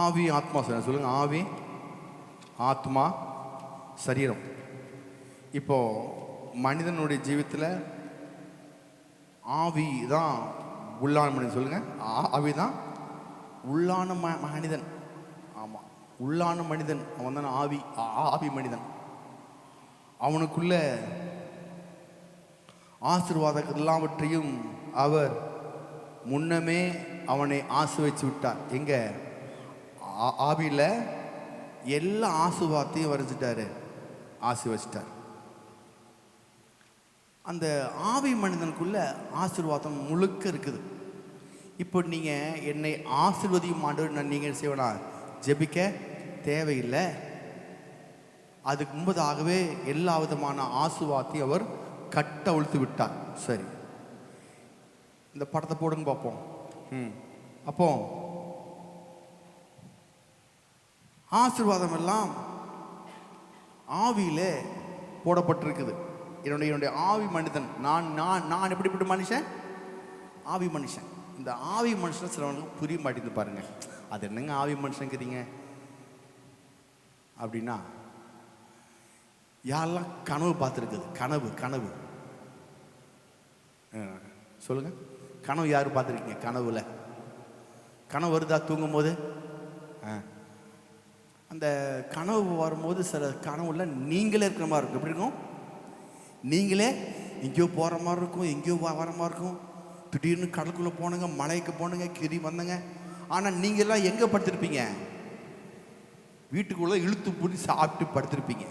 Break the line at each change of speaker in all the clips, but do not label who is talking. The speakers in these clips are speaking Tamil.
ஆவி ஆத்மா சொல்லுங்க. ஆவி ஆத்மா சரீரம். இப்போ மனிதனுடைய ஜீவித்தில் ஆவி தான் உள்ளான மனிதன். சொல்லுங்க, ஆவி தான் உள்ளான மனிதன். ஆமாம், உள்ளான மனிதன் அவன் தான் ஆவி. ஆவி மனிதன். அவனுக்குள்ள ஆசீர்வாதம் எல்லாவற்றையும் அவர் முன்னமே அவனை ஆசீர்வதிச்சு விட்டார். எங்க ஆவியில் எல்லா ஆசீர்வாதத்தையும் வரைஞ்சிட்டாரு, ஆசீர்வதிச்சிட்டார். அந்த ஆவி மனிதனுக்குள்ள ஆசீர்வாதம் முழுக்க இருக்குது. இப்போ நீங்கள் என்னை ஆசீர்வதியும் ஆண்டவர் நீங்கள் செய்வனா ஜெபிக்க தேவையில்லை. அதுக்கு முன்பதாகவே எல்லா விதமான ஆசீர்வாதத்தையும் அவர் கட்ட ஒழித்து விட்டார். சரி, இந்த படத்தை போடுங்க பார்ப்போம். அப்போ ஆசீர்வாதம் எல்லாம் ஆவியிலே போடப்பட்டிருக்குது. என்னுடைய ஆவி மனிதன். நான் நான் நான் எப்படிப்பட்ட மனுஷன்? ஆவி மனுஷன். இந்த ஆவி மனுஷன் சிலவங்களுக்கு புரிய மாட்டேங்குது பாருங்க. அது என்னங்க ஆவி மனுஷங்கிறீங்க அப்படின்னா, யாரெல்லாம் கனவு பார்த்துருக்குது? கனவு கனவு சொல்லுங்க. கனவு யார் பார்த்துருக்கீங்க? கனவுல கனவு வருதா? தூங்கும் போது அந்த கனவு வரும்போது சில கனவுல நீங்களே இருக்கிற மாதிரி இருக்கும். எப்படி இருக்கும்? நீங்களே எங்கேயோ போகிற மாதிரி இருக்கும், எங்கேயோ வர மாதிரி இருக்கும். திடீர்னு கடலுக்குள்ளே போனுங்க, மலைக்கு போனுங்க, கிரி வந்தங்க. ஆனால் நீங்கள்லாம் எங்கே படுத்திருப்பீங்க? வீட்டுக்குள்ளே இழுத்து பூட்டி சாப்பிட்டு படுத்திருப்பீங்க.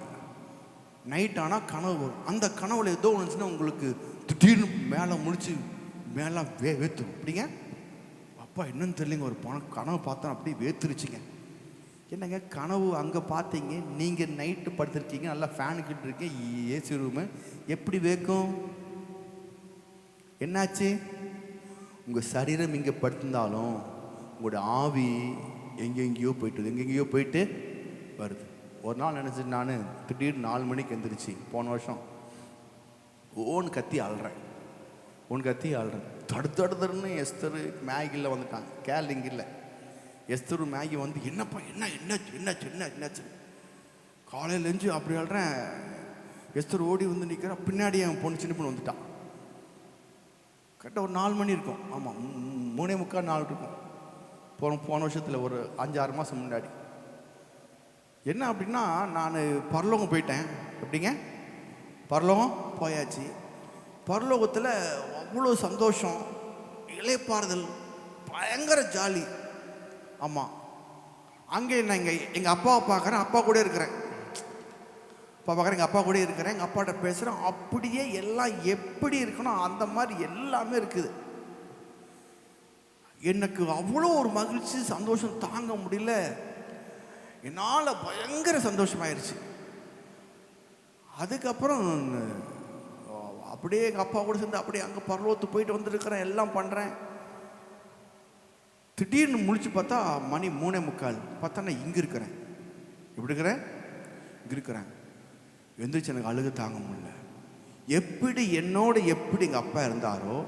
நைட் ஆனால் கனவு வரும். அந்த கனவுல ஏதோ ஒன்றுச்சுன்னா உங்களுக்கு திடீர்னு மேலே முடிச்சு மேலே வேத்துரும். அப்படிங்க, அப்பா என்னன்னு தெரியலைங்க, ஒரு கனவு பார்த்தா அப்படியே வேத்துருச்சுங்க. என்னங்க கனவு அங்கே பார்த்தீங்க? நீங்கள் நைட்டு படுத்திருக்கீங்க, நல்லா ஃபேனு கிட்ட இருக்கீங்க, ஏசி ரூமு, எப்படி வேக்கும்? என்னாச்சு? உங்கள் சரீரம் இங்கே படுத்திருந்தாலும் உங்களோட ஆவி எங்கெங்கேயோ போயிட்டு எங்கெங்கேயோ போயிட்டு வருது. ஒரு நாள் நினச்சிட்டு நான் திடீர்னு 4 மணிக்கு எழுந்திரிச்சு போன வருஷம் ஓன் கத்தி ஆள்றேன். தடுத்தடுன்னு எஸ்தரு மேகியில் வந்துட்டாங்க. கேலிங் இல்லை, எஸ்தரு மேகி வந்து என்னப்பா என்னாச்சு காலையில் எழுந்து அப்படி ஆள்றேன். எஸ்தர் ஓடி வந்து நிற்கிறேன். பின்னாடி என் பொண்ணு சின்ன பொண்ணு வந்துட்டான். கரெக்டாக ஒரு 4 மணி இருக்கும். ஆமாம், 3:45 4 இருக்கும். போன வருஷத்தில் ஒரு 5-6 மாதம் முன்னாடி. என்ன அப்படின்னா, நான் பரலோகம் போயிட்டேன். எப்படிங்க? பரலோகம் போயாச்சு. பரலோகத்தில் அவ்வளோ சந்தோஷம், இளைப்பாறுதல், பயங்கர ஜாலி. ஆமாம், அங்கே நான் எங்கள் அப்பாவை பார்க்குறேன், அப்பா கூட இருக்கிறேன். எங்கள் அப்பா கூட இருக்கிறேன், எங்கள் அப்பாட்ட பேசுகிறேன். அப்படியே எல்லாம் எப்படி இருக்கணும் அந்த மாதிரி எல்லாமே இருக்குது. எனக்கு அவ்வளோ ஒரு மகிழ்ச்சி, சந்தோஷம் தாங்க முடியல. என்னால் பயங்கர சந்தோஷமாயிருச்சு. அதுக்கப்புறம் அப்படியே எங்கள் அப்பா கூட சேர்ந்து அப்படியே அங்கே பரலோகத்துக்கு போயிட்டு வந்துருக்கிறேன், எல்லாம் பண்ணுறேன். திடீர்னு முழிச்சு பார்த்தா மணி 3:45. பார்த்தா நான் இங்கே இருக்கிறேன். எப்படி இருக்கிறேன்? இங்கே இருக்கிறேன். எந்திரிச்சு எனக்கு அழுக தாங்க முடியல. எப்படி எப்படி எங்கள் அப்பா இருந்தாரோ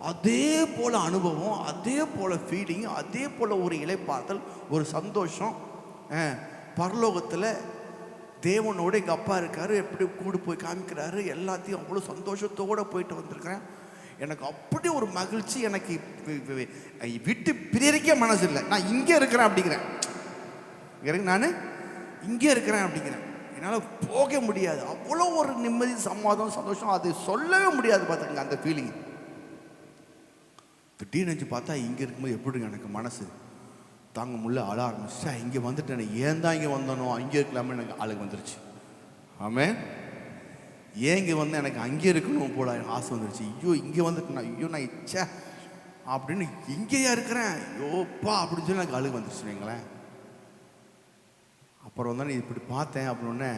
அதே போல் அனுபவம், அதே போல் ஃபீலிங், அதே போல் ஒரு இளைப்பாறுதல், ஒரு சந்தோஷம். பரலோகத்தில் தேவனோட எங்கள் அப்பா இருக்காரு, எப்படி கூடு போய் காமிக்கிறாரு, எல்லாத்தையும் அவ்வளோ சந்தோஷத்தோடு போயிட்டு வந்திருக்கிறேன். எனக்கு அப்படி ஒரு மகிழ்ச்சி. எனக்கு விட்டு பிரியறிக்க மனசு இல்லை. நான் இங்கே இருக்கிறேன் அப்படிங்கிறேன். நான் இங்கே இருக்கிறேன் அப்படிங்கிறேன். என்னால் போக முடியாது. அவ்வளோ ஒரு நிம்மதி, சமாதானம், சந்தோஷம், அது சொல்லவே முடியாது. பார்த்துக்கங்க அந்த ஃபீலிங். திடீர்னு பார்த்தா இங்கே இருக்கும்போது எப்படி எனக்கு மனசு தாங்க முடியல, அழ ஆரம்பிச்சா. இங்கே வந்துட்டேன், ஏன் தான் இங்கே வந்தனோ, அங்கே இருக்கலாமே எனக்கு அழுகு வந்துருச்சு. ஆமாம், ஏன் இங்கே வந்து எனக்கு அங்கே இருக்கணும் போல ஆசை வந்துருச்சு. ஐயோ இங்கே வந்துட்டேன், ஐயோ நான் இச்சா அப்படின்னு இங்கேயா இருக்கிறேன், ஐயோப்பா அப்படின்னு சொல்லி எனக்கு அழுகு வந்துருச்சு வைங்களேன். அப்புறம் தான் இப்படி பார்த்தேன் அப்படின்னு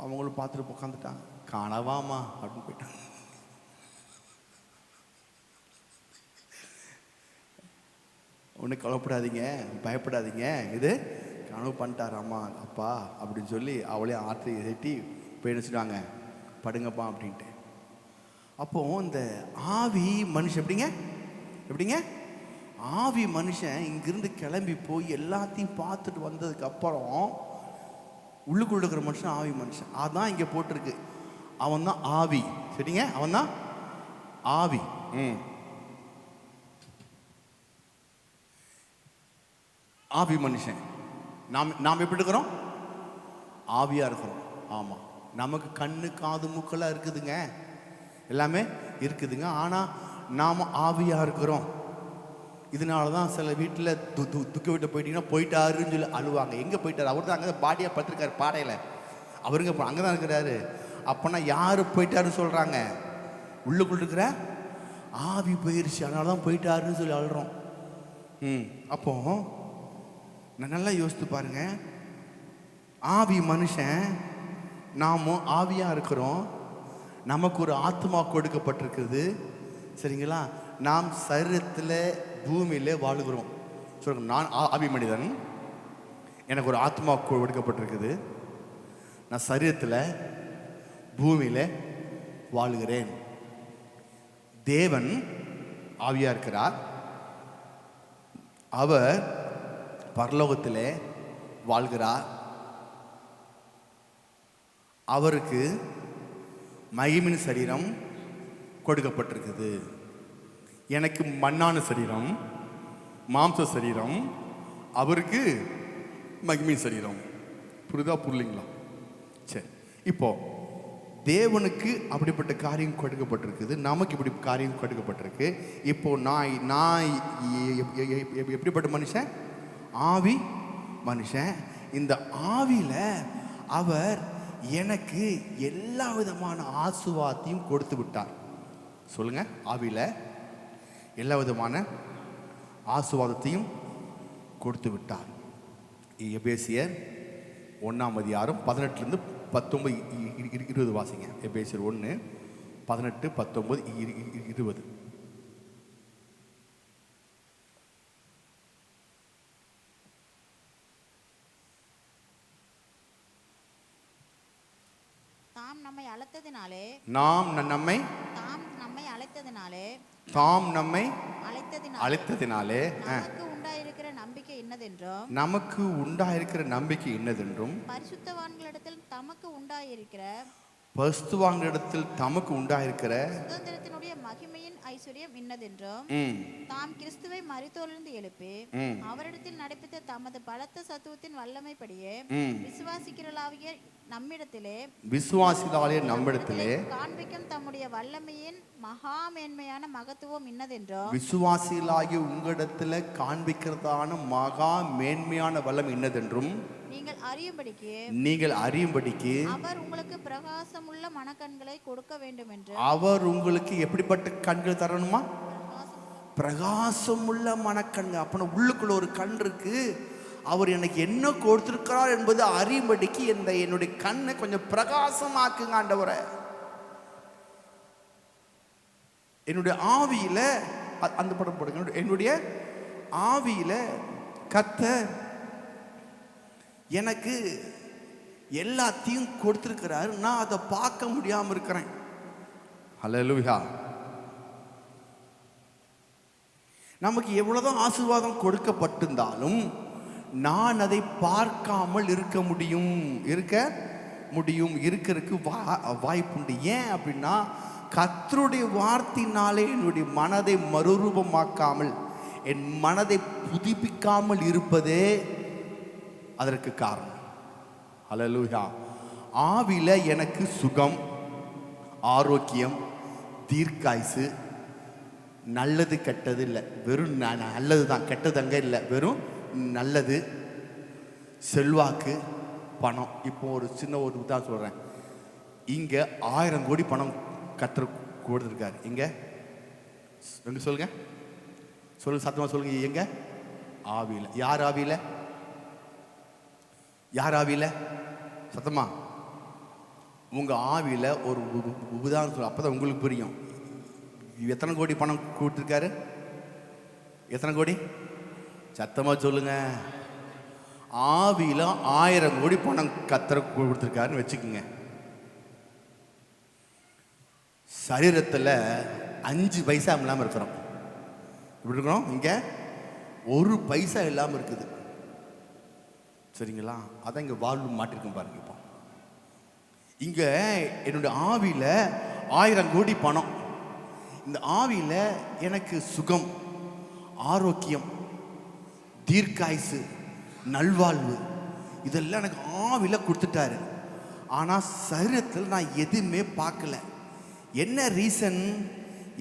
அவங்களும் பார்த்துட்டு உட்காந்துட்டாங்க. கனவாமா அப்படின்னு போயிட்டாங்க. ஒன்றும் கவலைப்படாதீங்க, பயப்படாதீங்க, இது கனவு பண்ணிட்டாராம்மா அப்பா அப்படின்னு சொல்லி அவளே ஆற்றி செட்டி போய் நினச்சிட்டாங்க, படுங்கப்பா அப்படின்ட்டு. அப்போது இந்த ஆவி மனுஷன் எப்படிங்க ஆவி மனுஷன் இங்கிருந்து கிளம்பி போய் எல்லாத்தையும் பார்த்துட்டு வந்ததுக்கு அப்புறம் உள்ளுக்குள்ள இருக்கிற மனுஷன் ஆவி மனுஷன். அதான் இங்க போட்டிருக்கு, அவன் தான் ஆவி. சரிங்க, அவன் தான் ஆவி. ஆவி மனுஷன். நாம் எப்படி இருக்கிறோம்? ஆவியா இருக்கிறோம். ஆமா, நமக்கு கண்ணு காது மூக்கெல்லாம் இருக்குதுங்க, எல்லாமே இருக்குதுங்க. ஆனா நாம ஆவியா இருக்கிறோம். இதனால தான் சில வீட்டில் துக்க வீட்டை போயிட்டீங்கன்னா போயிட்டாருன்னு சொல்லி அழுவாங்க. எங்கே போயிட்டாரு? அவர் தான் அங்கே பாடியாக படுத்திருக்காரு பாடையில், அவருங்க அங்கே தான் இருக்கிறாரு. அப்போனா யார் போயிட்டாருன்னு சொல்கிறாங்க? உள்ளுக்குள்ள இருக்கிற ஆவி போயிடுச்சு, அதனால தான் போயிட்டாருன்னு சொல்லி அழுறோம். அப்போ நான் நல்லா யோசித்து பாருங்க, ஆவி மனுஷன், நாமும் ஆவியாக இருக்கிறோம். நமக்கு ஒரு ஆத்மா கொடுக்கப்பட்டிருக்குது. சரிங்களா? நாம் சரீரத்தில் பூமியில வாழுகிறோம். சொல்லுங்க, நான் ஆவி மனிதன், எனக்கு ஒரு ஆத்மா கொடுக்கப்பட்டிருக்குது, நான் சரீரத்தில் பூமியில வாழுகிறேன். தேவன் ஆவியா இருக்கிறார், அவர் பரலோகத்தில் வாழ்கிறார். அவருக்கு மகிமின் சரீரம் கொடுக்கப்பட்டிருக்குது. எனக்கு மண்ணான சரீரம், மாம்ச சரீரம், அவருக்கு மகிமின் சரீரம். புரிதா புரியலைங்களா? சரி, இப்போ தேவனுக்கு அப்படிப்பட்ட காரியம் கொடுக்கப்பட்டிருக்குது, நமக்கு இப்படி காரியம் கொடுக்கப்பட்டிருக்கு. இப்போ நான் எப்படிப்பட்ட மனுஷன்? ஆவி மனுஷன். இந்த ஆவியில அவர் எனக்கு எல்லா விதமான ஆசீர்வாதத்தையும் கொடுத்து விட்டார். சொல்லுங்க, ஆவியில எல்லா விதமான ஆசீர்வாதத்தையும் கொடுத்து விட்டார். எபேசியர் 1:18-19-20 வாசிங்க. எபேசியர் 1:18-19-20.
தாம் நம்மை அழைத்ததினாலே நமக்கு உண்டாயிருக்கிற நம்பிக்கை இன்னதென்றும் பரிசுத்தவான்களிடத்தில் தமக்கு உண்டாயிருக்கிற சுதந்திரத்தினுடைய மகிமையின் ஐஸ்வர்யம் இன்னதென்றும் தாம் கிறிஸ்துவை மரித்தோரிலிருந்து எழுப்பி அவரிடத்தில் நடைபெற்ற தமது பலத்த சத்துவத்தின் வல்லமைப்படியே விசுவாசிக்கிறவர்களாகிய நம்மிடத்திலே காண்பிக்கும் தம்முடைய வல்லமையின் மகா மேன்மையான மகத்துவம் இன்னதென்றும்
விசுவாசிகளாகிய உங்களிடத்தில் காண்பிக்கிறதான மகா மேன்மையான வல்லம் இன்னதென்றும் நீங்கள் அறியும்படிக்கு
அவர் உங்களுக்கு பிரகாசமுள்ள மனக்கண்களை கொடுக்க வேண்டும் என்று.
அவர் உங்களுக்கு எப்படிப்பட்ட கண்கள் தரணுமா? பிரகாசமுள்ள மனக்கண்கள். அப்ப உள்ளுக்குள்ள ஒரு கண் இருக்கு, அவர் எனக்கு என்ன கொடுத்திருக்கிறார் என்பது அறியும்படிக்கு என்னுடைய கண்ணை கொஞ்சம் பிரகாசமாக்குங்க ஆண்டவரே. என்னுடைய ஆவியில அந்த படம் போடுங்க. என்னுடைய ஆவியில கர்த்தர் எனக்கு எல்லாத்தையும் கொடுத்திருக்கிறார், நான் அதை பார்க்க முடியாம இருக்கிறேன். ஹல்லேலூயா. நமக்கு எவ்வளவுதான் ஆசீர்வாதம் கொடுக்கப்பட்டிருந்தாலும் நான் அதை பார்க்காமல் இருக்க முடியும், இருக்கிறதுக்கு வாய்ப்புண்டு. ஏன் அப்படின்னா, கர்த்தருடைய வார்த்தையினாலே என்னுடைய மனதை மறுரூபமாக்காமல், என் மனதை புதுப்பிக்காமல் இருப்பதே அதற்கு காரணம். ஹல்லேலூயா. ஆவியில எனக்கு சுகம், ஆரோக்கியம், தீர்க்காயுசு, நல்லது கெட்டது இல்லை, வெறும் நல்லது தான், கெட்டது அங்கே இல்லை, வெறும் நல்லது, செல்வாக்கு, பணம். இப்போ ஒரு சின்ன ஒரு உதாரணம் சொல்கிறேன். இங்கே 1000 கோடி பணம் கர்த்தர் கொடுத்துருக்காரு. எங்க சொல்லுங்க, சத்தமா சொல்லுங்க. எங்க? ஆவியில. யார் ஆவியில? சத்தமா உங்க ஆவியில ஒரு உதாரணம் சொல்ல, அப்பதான் உங்களுக்கு புரியும். எத்தனை கோடி பணம் கொடுத்துருக்காரு? எத்தனை கோடி? சத்தமா சொல்லுங்க. ஆவியில 1000 கோடி பணம் கர்த்தர் கொடுத்துருக்காருன்னு வச்சுக்கோங்க. சரீரத்தில் 5 பைசா இல்லாமல் இருக்கிறோம். இப்படி இருக்கிறோம். இங்கே ஒரு பைசா இல்லாமல் இருக்குது. சரிங்களா? அதான் இங்கே வாழ்வு மாட்டிருக்கும் பாருங்க. இப்போ இங்கே என்னுடைய ஆவியில் 1000 கோடி பணம், இந்த ஆவியில் எனக்கு சுகம், ஆரோக்கியம், தீர்க்காயுசு, நல்வாழ்வு இதெல்லாம் எனக்கு ஆவியில் கொடுத்துட்டாரு. ஆனால் சரீரத்தில் நான் எதுவுமே பார்க்கல. என்ன ரீசன்,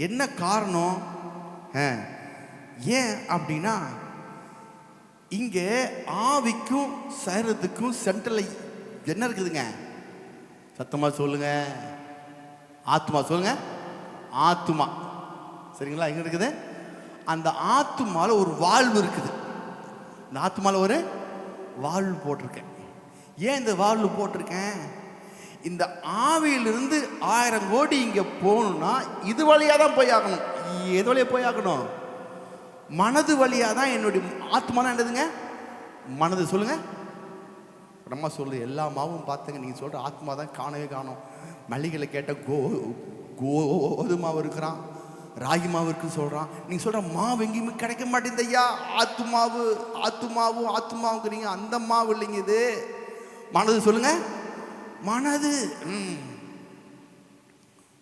என்ன காரணம்? ஏன் அப்படின்னா, இங்கே ஆவிக்கும் சரீரத்துக்கும் சென்ட்ரல் என்ன இருக்குதுங்க? சத்தமாக சொல்லுங்க. ஆத்மா. சொல்லுங்க. ஆத்மா. சரிங்களா? எங்க இருக்குது? அந்த ஆத்மால ஒரு வாழ்வு இருக்குது. இந்த ஆத்மால ஒரு வாழ்வு போட்டிருக்கேன். ஏன் இந்த வாழ்வு போட்டிருக்கேன்? இந்த ஆவியிலிருந்து 1000 கோடி இங்கே போகணும்னா இது வழியாக தான் போய் ஆகணும். எது வழியாக போய் ஆகணும்? மனது வழியாக தான். என்னுடைய ஆத்மானா என்னதுங்க? மனது. சொல்லுங்க. நம்ம சொல்லு. எல்லா மாவும் பார்த்துங்க. நீங்கள் சொல்கிற ஆத்மா தான் காணவே காணும். மல்லிகையில் கேட்ட கோது மாவு இருக்கிறான், ராகி மாவு இருக்குன்னு சொல்கிறான். நீங்கள் சொல்கிற மாவு எங்கேயுமே கிடைக்க மாட்டேங்குது ஐயா. ஆத்துமாவுங்கிறீங்க. அந்த மாவு இல்லைங்க இது. மனது. சொல்லுங்க. மனது.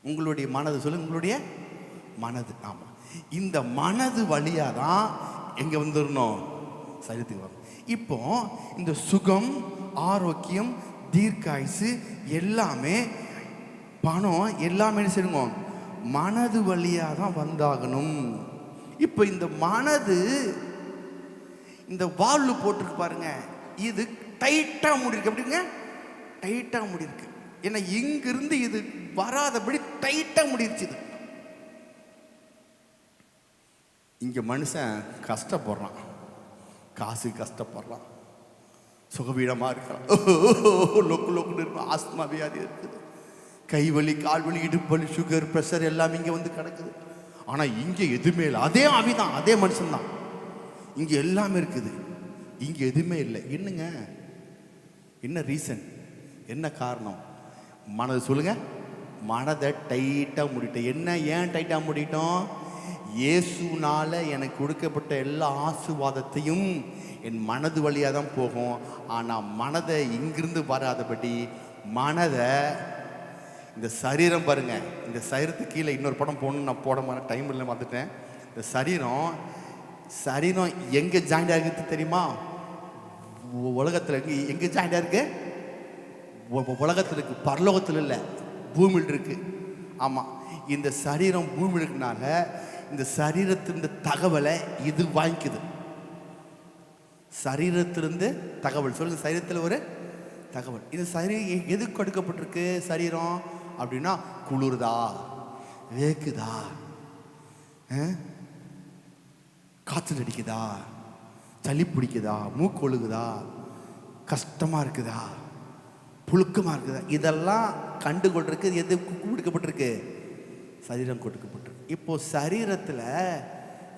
உங்களுடைய மனது. சொல்லுங்க. உங்களுடைய மனது. ஆமாம். இந்த மனது வழியாக தான் எங்கே வந்துடணும்? சரீரத்துக்கு வரும். இப்போ இந்த சுகம், ஆரோக்கியம், தீர்க்காயுசு எல்லாமே, பணம் எல்லாமே செய்யுங்க, மனது வழியாக தான் வந்தாகணும். இப்போ இந்த மனது, இந்த வாழ்வு போட்டிருக்கு பாருங்க, இது டைட்டாக முடியிருக்கு. எப்படிங்க? டைட்டாக முடியிருக்கு. ஏன்னா இங்கிருந்து இது வராதபடி டைட்டாக முடியிருச்சு. இது இங்கே மனுஷன் கஷ்டப்படுறான், காசு கஷ்டப்படுறான், சுகவீனமாக இருக்கான், லொக்குன்னு இருக்கும், ஆஸ்துமா வியாதி இருக்குது, கை வலி, கால் வலி, இடுப்பு வலி, சுகர், ப்ரெஷர் எல்லாம் இங்கே வந்து கிடக்குது. ஆனால் இங்கே எதுவுமே இல்லை. அதே ஆவிதான், அதே மனுஷன்தான். இங்கே எல்லாமே இருக்குது, இங்கே எதுவுமே இல்லை. என்னங்க? என்ன ரீசன்? என்ன காரணம்? மனது. சொல்லுங்க. மனதை டைட்டாக மூடிட்டோம். என்ன? ஏன் டைட்டாக மூடிட்டோம்? இயேசுனால எனக்கு கொடுக்கப்பட்ட எல்லா ஆசீர்வாதத்தையும் என் மனது வழியாக தான் போகும். ஆனால் மனதை இங்கிருந்து வராதபடி மனதை, இந்த சரீரம் பாருங்க, இந்த சரீரத்துக்கு கீழே இன்னொரு படம் போகணுன்னு நான் போட மாதிரி டைம் இல்லை, வந்துட்டேன். இந்த சரீரம் எங்கே ஜாயிண்ட் ஆகிருக்கு தெரியுமா? உலகத்தில் எங்கே ஜாயிண்ட் ஆகிருக்கு? உலகத்தில் இருக்கு, பரலோகத்தில் இல்லை, பூமியில் இருக்கு. ஆமாம். இந்த சரீரம் பூமியில் இருக்குனால இந்த சரீரத்திலிருந்து தகவலை இது வாங்கிக்குது. சரீரத்திலிருந்து தகவல். சொல்லுங்க. சரீரத்தில் ஒரு தகவல். இந்த சரீரம் எதுக்கு கொடுக்கப்பட்டிருக்கு? சரீரம் அப்படின்னா குளிர்தா, வேக்குதா, காய்ச்சல் அடிக்குதா, சளி பிடிக்குதா, மூக்கு ஒழுகுதா, கஷ்டமாக இருக்குதா, புழுக்கமாக இருக்குதா, இதெல்லாம் கண்டுகொண்டிருக்கு. எது கொடுக்கப்பட்டிருக்கு? சரீரம் கொடுக்கப்பட்டிருக்கு. இப்போ சரீரத்தில்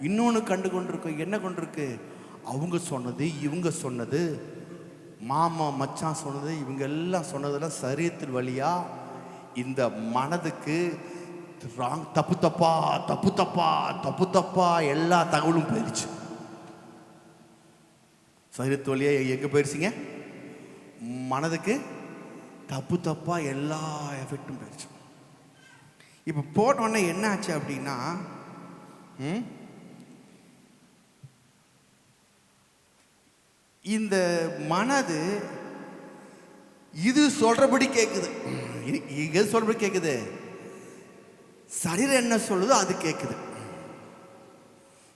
இன்னொன்று கண்டு கொண்டிருக்கு. என்ன கொண்டிருக்கு? அவங்க சொன்னது, இவங்க சொன்னது, மாமா மச்சான் சொன்னது, இவங்க எல்லாம் சொன்னதெல்லாம் சரீரத்தின் வழியா இந்த மனதுக்கு தப்பு தப்பா எல்லா தகவலும் போயிடுச்சு. சரீரத்து வழியா எங்கே போயிடுச்சுங்க? மனதுக்கு தப்பா எல்லா எஃபெக்டும் போயிடுச்சு. இப்போ போட்டோன்னே என்ன ஆச்சு அப்படின்னா, இந்த மனது இது சொல்றபடி கேட்குது. இது சொல்றபடி கேட்குது. சரீரம் என்ன சொல்லுதோ அது கேட்குது.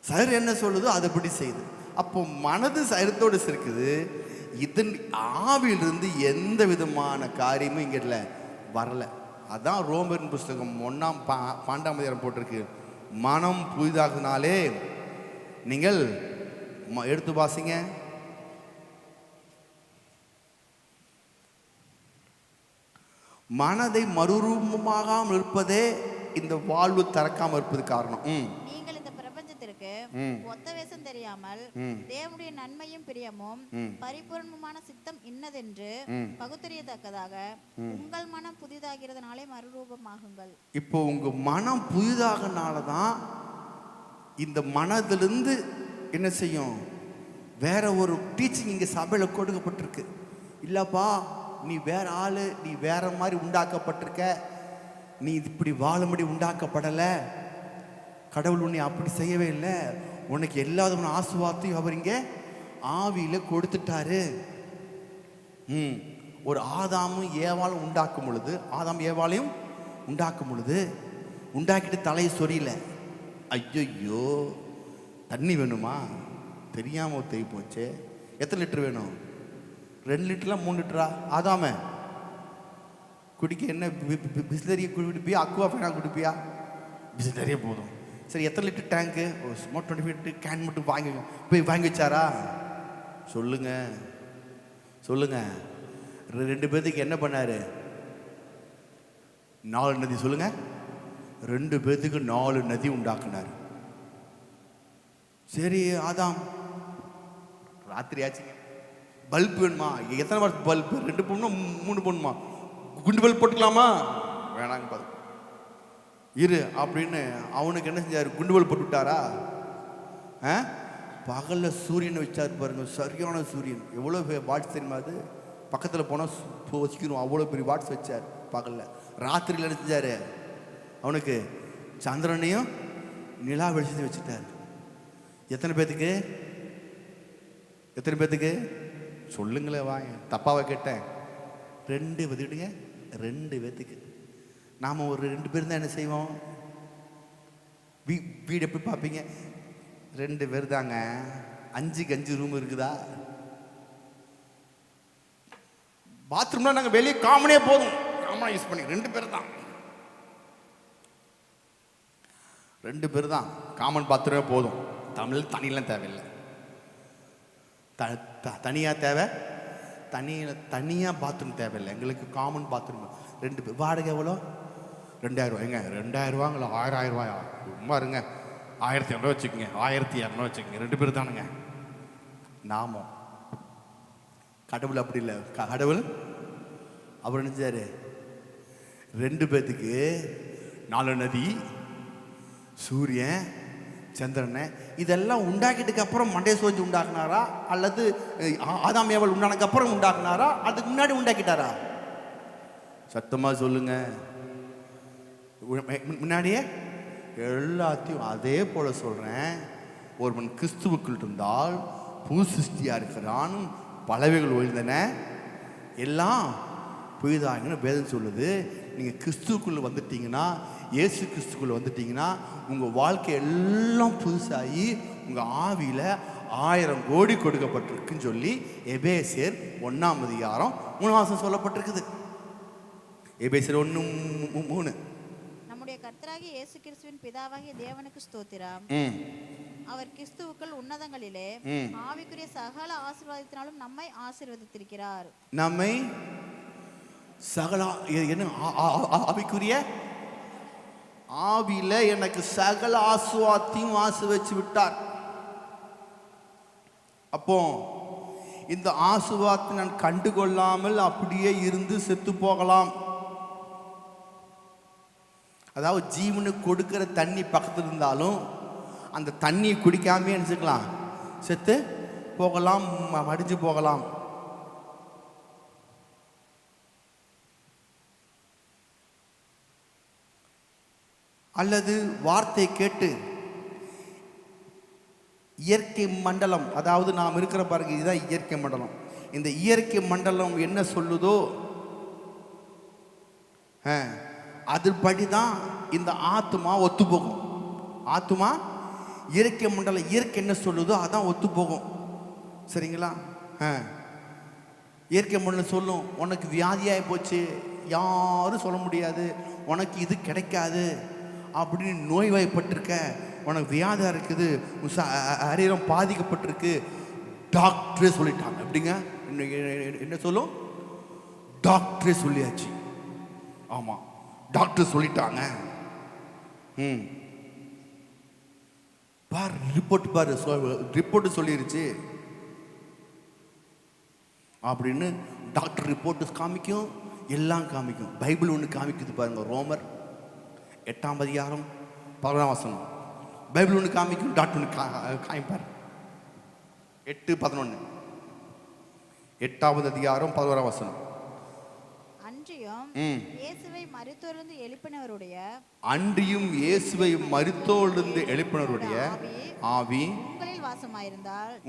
சரீரம் என்ன சொல்லுதோ அதுபடி செய்யுது. அப்போ மனது சரீரத்தோடு இருக்குது. இதன் ஆவிலிருந்து எந்த விதமான காரியமும் இங்கே இல்லை, வரல. அதான் ரோமரின் புஸ்தகம் 1:12 போட்டிருக்கு. மனம் புதிதாகினாலே நீங்கள் எடுத்து வாசிங்க. மனதை மறுரூபமாகாமல் இருப்பதே இந்த வாழ்வு திறக்காமல் இருப்பது காரணம்.
நீங்கள் இந்த பிரபஞ்சத்திற்கு ஒத்த வேஷம் தெரியாமல் தேவனுடைய நன்மையும் பிரியமும் பரிபூர்ணமான சித்தம் இன்னதென்று பகுத்தறியத்தக்கதாக உங்கள் மனம் புதிதாகிறதுனாலே மறுரூபமாகுங்கள்.
இப்போ உங்க மனம் புதிதாகனால தான் இந்த மனதிலிருந்து என்ன செய்யும்? வேற ஒரு டீச்சிங் இங்கே சபையில் கொடுக்கப்பட்டிருக்கு. இல்லைப்பா, நீ வேற ஆள், நீ வேற மாதிரி உண்டாக்கப்பட்டிருக்க, நீ இப்படி வாழும்படி உண்டாக்கப்படலை, கடவுள் உன்னை அப்படி செய்யவே இல்லை, உனக்கு எல்லா விதமான ஆசீர்வாதத்தையும் அவர் இங்கே ஆவியில் கொடுத்துட்டாரு. ஒரு ஆதாமும் ஏவாளும் உண்டாக்கும் பொழுது, ஆதாம் ஏவாளையும் உண்டாக்கும் பொழுது உண்டாக்கிட்டு தலையை சொரியல. ஐயோ, தண்ணி வேணுமா? தெரியாமல் தேய் போச்சு. எத்தனை லிட்டர் வேணும்? 2 லிட்டரா 3 லிட்டரா? ஆதாம குடிக்க என்ன பிஸ்லரியை குடிப்பியா, அக்குவா ஃபேனா குடிப்பியா? பிஸ்லரியே போதும். சரி, எத்தனை லிட்டர் டேங்க்கு? சும்மா 25 கேன் மட்டும் போய் வாங்கி வச்சாரா? சொல்லுங்க சொல்லுங்க. 2 பேர்த்துக்கு என்ன பண்ணாரு? 4 நதி. சொல்லுங்க, 2 பேர்த்துக்கு 4 நதி உண்டாக்குனார். சரி, ஆதாம் ராத்திரி ஆச்சுங்க, பல்ப் வேணுமா? எத்தனை வருஷம் பல்ப்? 2 பொண்ணுமா 3 பொண்ணுமா? குண்டு பல்ப் போட்டுக்கலாமா? வேணாங்க பாரு இரு அப்படின்னு அவனுக்கு என்ன செஞ்சார்? குண்டு பல்ப் போட்டு விட்டாரா? பகலில் சூரியனை வச்சார் பாருங்க, சரியான சூரியன். எவ்வளோ வாட்ஸ் தெரியுமா? அது பக்கத்தில் போனால் வச்சுக்கணும், அவ்வளோ பெரிய வாட்ஸ் வச்சார் பகலில். ராத்திரியில் என்ன செஞ்சார்? அவனுக்கு சந்திரனையும் நிலா வெளிச்சத்தையும் வச்சுட்டார். எத்தனை பேத்துக்கு சொல்லுங்களேன், வாங்க, தப்பாவை கேட்டேன். 2 விடுங்க, 2 பேத்துக்கு. நாம் ஒரு 2 பேர் தான் என்ன செய்வோம்? வீடு எப்படி பார்ப்பீங்க? 2 பேர் தாங்க. 5க்கு 5 ரூம் இருக்குதா? பாத்ரூம்லாம் நாங்கள் வெளியே காமனே போதும், காமனாக யூஸ் பண்ணி 2 பேர் தான். 2 பேர் தான் காமன் பாத்ரூமே போதும். தமிழ் தனியெல்லாம் தேவையில்லை. தனியாக தேவை, தனியாக பாத்ரூம் தேவையில்லை. எங்களுக்கு காமன் பாத்ரூம். 2 பேர். வாடகை எவ்வளோ? 2000 ரூபாய்ங்க. 2000 ரூபாங்களா? 1000 ரூபாயா? சும்மா இருங்க, 1200 வச்சுக்கோங்க, 1200 வச்சுக்கோங்க. 2 பேர் தானுங்க. நாமம் கடவுள் அப்படி இல்லை. கடவுள் அவர் நினைச்சாரு, 2 பேத்துக்கு 4 நதி, சூரியன், சந்திரனை இதெல்லாம் உண்டாக்கிட்டுக்கு அப்புறம் மண்டைய சோஞ்சு உண்டாக்குனாரா, அல்லது ஆதாம் ஏவாள் உண்டானதுக்கு அப்புறம் உண்டாக்குனாரா, அதுக்கு முன்னாடி உண்டாக்கிட்டாரா? சத்தமா சொல்லுங்க. முன்னாடியே எல்லாத்தையும். அதே போல சொல்றேன், ஒருவன் கிறிஸ்துவுக்குள் இருந்தால் புது சிருஷ்டியா இருக்கிறான், பலவைகள் ஒழிந்தன, எல்லாம் புதிதாகன்னு வேதம் சொல்லுது. நீங்கள் கிறிஸ்துக்குள்ளே வந்துட்டீங்கன்னா, இயேசு கிறிஸ்துக்குள்ளே வந்துட்டீங்கன்னா, உங்கள் வாழ்க்கை எல்லாம் புதுசாகி உங்கள் ஆவியில் 1000 கோடி கொடுக்கப்பட்டிருக்குன்னு சொல்லி எபேசியர் 1ஆம் அதிகாரம் 3 சொல்லப்பட்டிருக்குது. எபேசியர் 1:3.
நம்முடைய கர்த்தராகிய இயேசு கிறிஸ்துவின் பிதாவாகிய தேவனுக்கு ஸ்தோத்திரம். அவர் கிறிஸ்துவுக்குள் உன்னதங்களிலே ஆவிக்குரிய சகல ஆசீர்வாதத்தினாலும் நம்மை ஆசீர்வதித்திருக்கிறார்.
நம்மை சகல என்ன ஆவிக்குரிய ஆவியில எனக்கு சகல ஆசீர்வாதத்தையும் ஆசீர்வதிச்சு விட்டார். அப்போ இந்த ஆசீர்வாதத்தை நான் கண்டுகொள்ளாமல் அப்படியே இருந்து செத்து போகலாம். அதாவது ஜீவனுக்கு கொடுக்கிற தண்ணி பக்கத்தில் இருந்தாலும் அந்த தண்ணியை குடிக்காமே நினைச்சுக்கலாம், செத்து போகலாம், மடிஞ்சு போகலாம். அல்லது வார்த்தை கேட்டு இயற்கை மண்டலம், அதாவது நாம் இருக்கிற பாருங்க, இதுதான் இயற்கை மண்டலம். இந்த இயற்கை மண்டலம் என்ன சொல்லுதோ அதுபடி தான் இந்த ஆத்மா ஒத்து போகும். ஆத்மா இயற்கை மண்டலம், இயற்கை என்ன சொல்லுதோ அதான் ஒத்து போகும். சரிங்களா? இயற்கை மண்டலம் சொல்லும், உனக்கு வியாதியாகி போச்சு, யாரும் சொல்ல முடியாது, உனக்கு இது கிடைக்காது அப்படின்னு நோய்வாய்ப்பட்டிருக்க, உனக்கு வியாதியாக இருக்குது, சரீரம் பாதிக்கப்பட்டிருக்கு, டாக்டரே சொல்லிட்டாங்க. எப்படிங்க? என்ன சொல்லும்? டாக்டரே சொல்லியாச்சு. ஆமாம், டாக்டர் சொல்லிட்டாங்க. பாரு ரிப்போர்ட், பாரு ரிப்போர்ட் சொல்லிருச்சு அப்படின்னு டாக்டர் ரிப்போர்ட் காமிக்கும், எல்லாம் காமிக்கும். பைபிள் ஒன்று காமிக்குது பாருங்க, ரோமர் 8ஆம் அதிகாரம் 11ஆம் வசனம். பைபிள் ஒன்று காமிக்கும், டாக்டர் ஒன்று காமிப்பார். 8:11. 8வது அதிகாரம் 11ஆம் வசனம்.
அன்றியும் இயேசுவை மரித்தோரிலிருந்து எழுப்பினவருடைய
அன்றியும் இயேசுவை மரித்தோரிலிருந்து எழுப்பினவருடைய ஆவி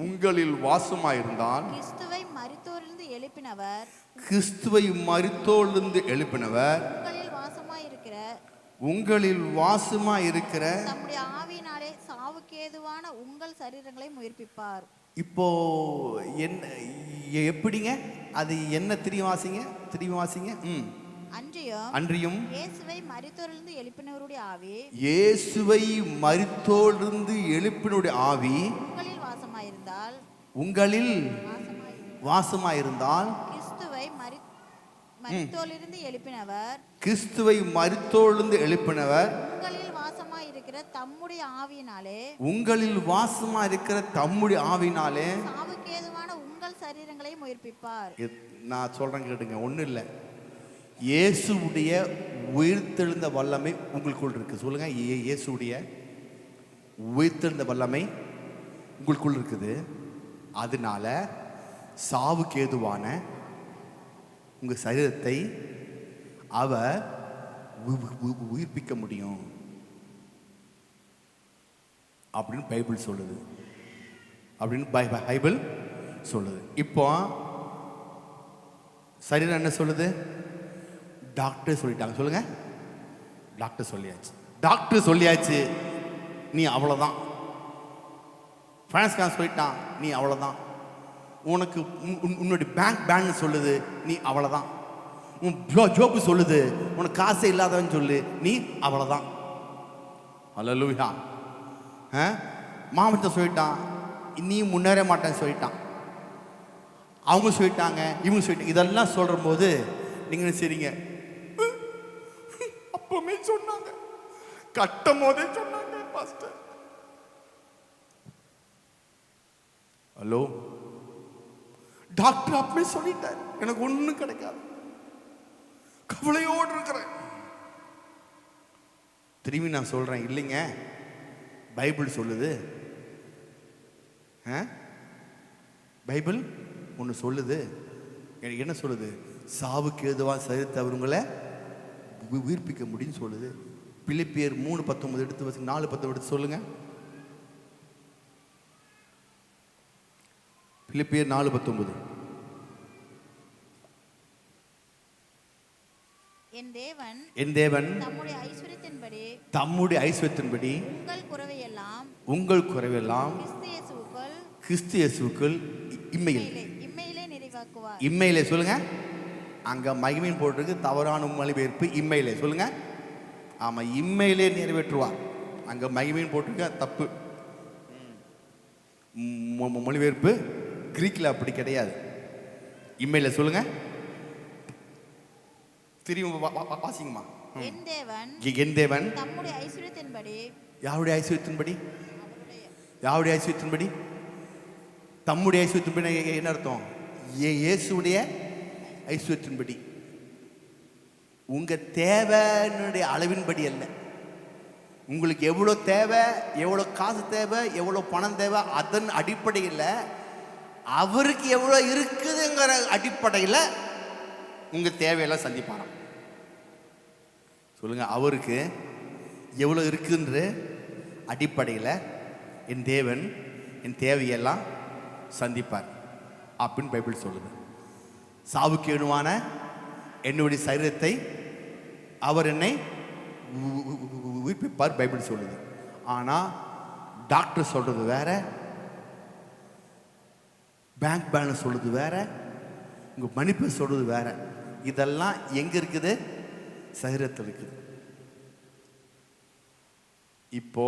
உங்களில் வாசமாயிருந்தால் கிறிஸ்துவை மரித்தோரிலிருந்து எழுப்பினவர்
உங்களில் வாசமாயிருக்கிற
தம்முடைய ஆவியினாலே சாவுக்கேதுவான உங்கள் சரீரங்களை உயிர்ப்பிப்பார்.
இப்போ என்ன எப்படிங்க அது? என்ன திரும்பி வாசிங்க. அன்றியும்
இயேசுவை மரித்தோரிலிருந்து எழுப்பினவருடைய ஆவி
உங்களில் வாசமாயிருந்தால் கிறிஸ்துவை மரித்தோரிலிருந்து எழுப்பினவர் உங்களில் வாசமாயிருக்கிற தம்முடைய ஆவியினாலே
சாவுக்கேதுவான உங்கள் சரீரங்களை உயிர்ப்பிப்பார்.
நான் சொல்றேன் கேட்டுங்க, ஒன்றும் இல்லை. இயேசுடைய உயிர்த்தெழுந்த வல்லமை உங்களுக்குள் இருக்கு. சொல்லுங்க, இயேசுடைய உயிர்த்தெழுந்த வல்லமை உங்களுக்குள் இருக்குது. அதனால சாவுக்கு ஏதுவான உங்க சரீரத்தை அவர் உயிர்ப்பிக்க முடியும் அப்படின்னு பைபிள் சொல்லுது. இப்போ சரீரம் என்ன சொல்லுது? டாக்டர் சொல்லிட்டாங்க. சொல்லுங்க, டாக்டர் சொல்லியாச்சு, நீ அவ்வளோதான். ஃபைனான்ஸ்காரன் சொல்லிட்டான், நீ அவ்வளோதான். உனக்கு உன்னுடைய பேங்க் சொல்லுது, நீ அவ்வளோதான். உன் ஜோப்பு சொல்லுது, உனக்கு காசே இல்லாதவன் சொல்லு, நீ அவ்வளோதான். அல்லேலூயா. மாமத்தை சொல்லிட்டான், நீ முன்னேற மாட்டேன்னு சொல்லிட்டான். அவங்க சொல்லிட்டாங்க, இவங்க சொல்லிட்டாங்க. இதெல்லாம் சொல்கிற போது நீங்கள் சரிங்க, அப்பவுமே சொன்னாங்க, கட்டும் போதே சொன்னாங்க பாஸ்டர். ஹலோ, டாக்டர் அப்பவே சொல்லிட்டார், எனக்கு ஒன்றும் கிடைக்காது, கவலையோடு இருக்கிறேன். திரும்பி நான் சொல்றேன், இல்லைங்க, பைபிள் சொல்லுது. பைபிள் ஒன்று சொல்லுது. என்ன சொல்லுது? சாவுக்கு ஏதுவான சரீரத்தை அவங்களை உயிர்ப்பிக்க முடியும்னு சொல்லுது. பிலிப்பியர் 3:19 எடுத்து வச்சு 4:10 எடுத்து சொல்லுங்க. பிலிப்பியர் 4:19. என் தேவன் தம்முடைய ஐஸ்வரியத்தின்படி உங்கள் குறைவெல்லாம் கிறிஸ்து இயேசுவுக்குள் இம்மையிலே சொல்லுங்க. அங்க மகிமையின் போட்டிருக்கு, தவறான மொழிபெயர்ப்பு இம்மையிலே சொல்லுங்க. ஆமா, இம்மையிலே நிறைவேற்றுவார். அங்க மகிமையின் போட்டிருக்க தப்பு. மொழிபெயர்ப்பு கிரீக்ல அப்படி கிடையாது. இம்மையிலே சொல்லுங்க. திரும்ப வாசிங்கம்மா. என் தேவன்
தம்முடைய ஐஸ்வரியத்தின்படி.
யாருடைய ஐஸ்வரியத்தின்படி? யாருடைய ஐஸ்வரியத்தின்படி? தம்முடைய ஐஸ்வரியத்தின்படி என்ன அர்த்தம்? இயேசுடைய ஐஸ்வரியத்தின்படி. உங்க தேவையினுடைய அளவின்படி அல்ல. உங்களுக்கு எவ்வளோ தேவை, எவ்வளோ காசு தேவை, எவ்வளோ பணம் தேவை, அதன் அடிப்படையில் அவருக்கு எவ்வளோ இருக்குதுங்கிற அடிப்படையில் உங்க தேவையெல்லாம் சந்திப்பாராம். சொல்லுங்க, அவருக்கு எவ்வளோ இருக்குன்ற அடிப்படையில் என் தேவன் என் தேவையெல்லாம் சந்திப்பார் அப்படின்னு பைபிள் சொல்லுது. சாவுக்கு ஏதுவான என்னுடைய சரீரத்தை அவர் என்னை உயிர்ப்பிப்பார் பைபிள் சொல்லுது. ஆனால் டாக்டர் சொல்றது வேற, பேங்க் பேலன்ஸ் சொல்றது வேற, உங்க மன்னிப்பு சொல்றது வேற. இதெல்லாம் எங்க இருக்குது? சரீரத்தில் இருக்குது. இப்போ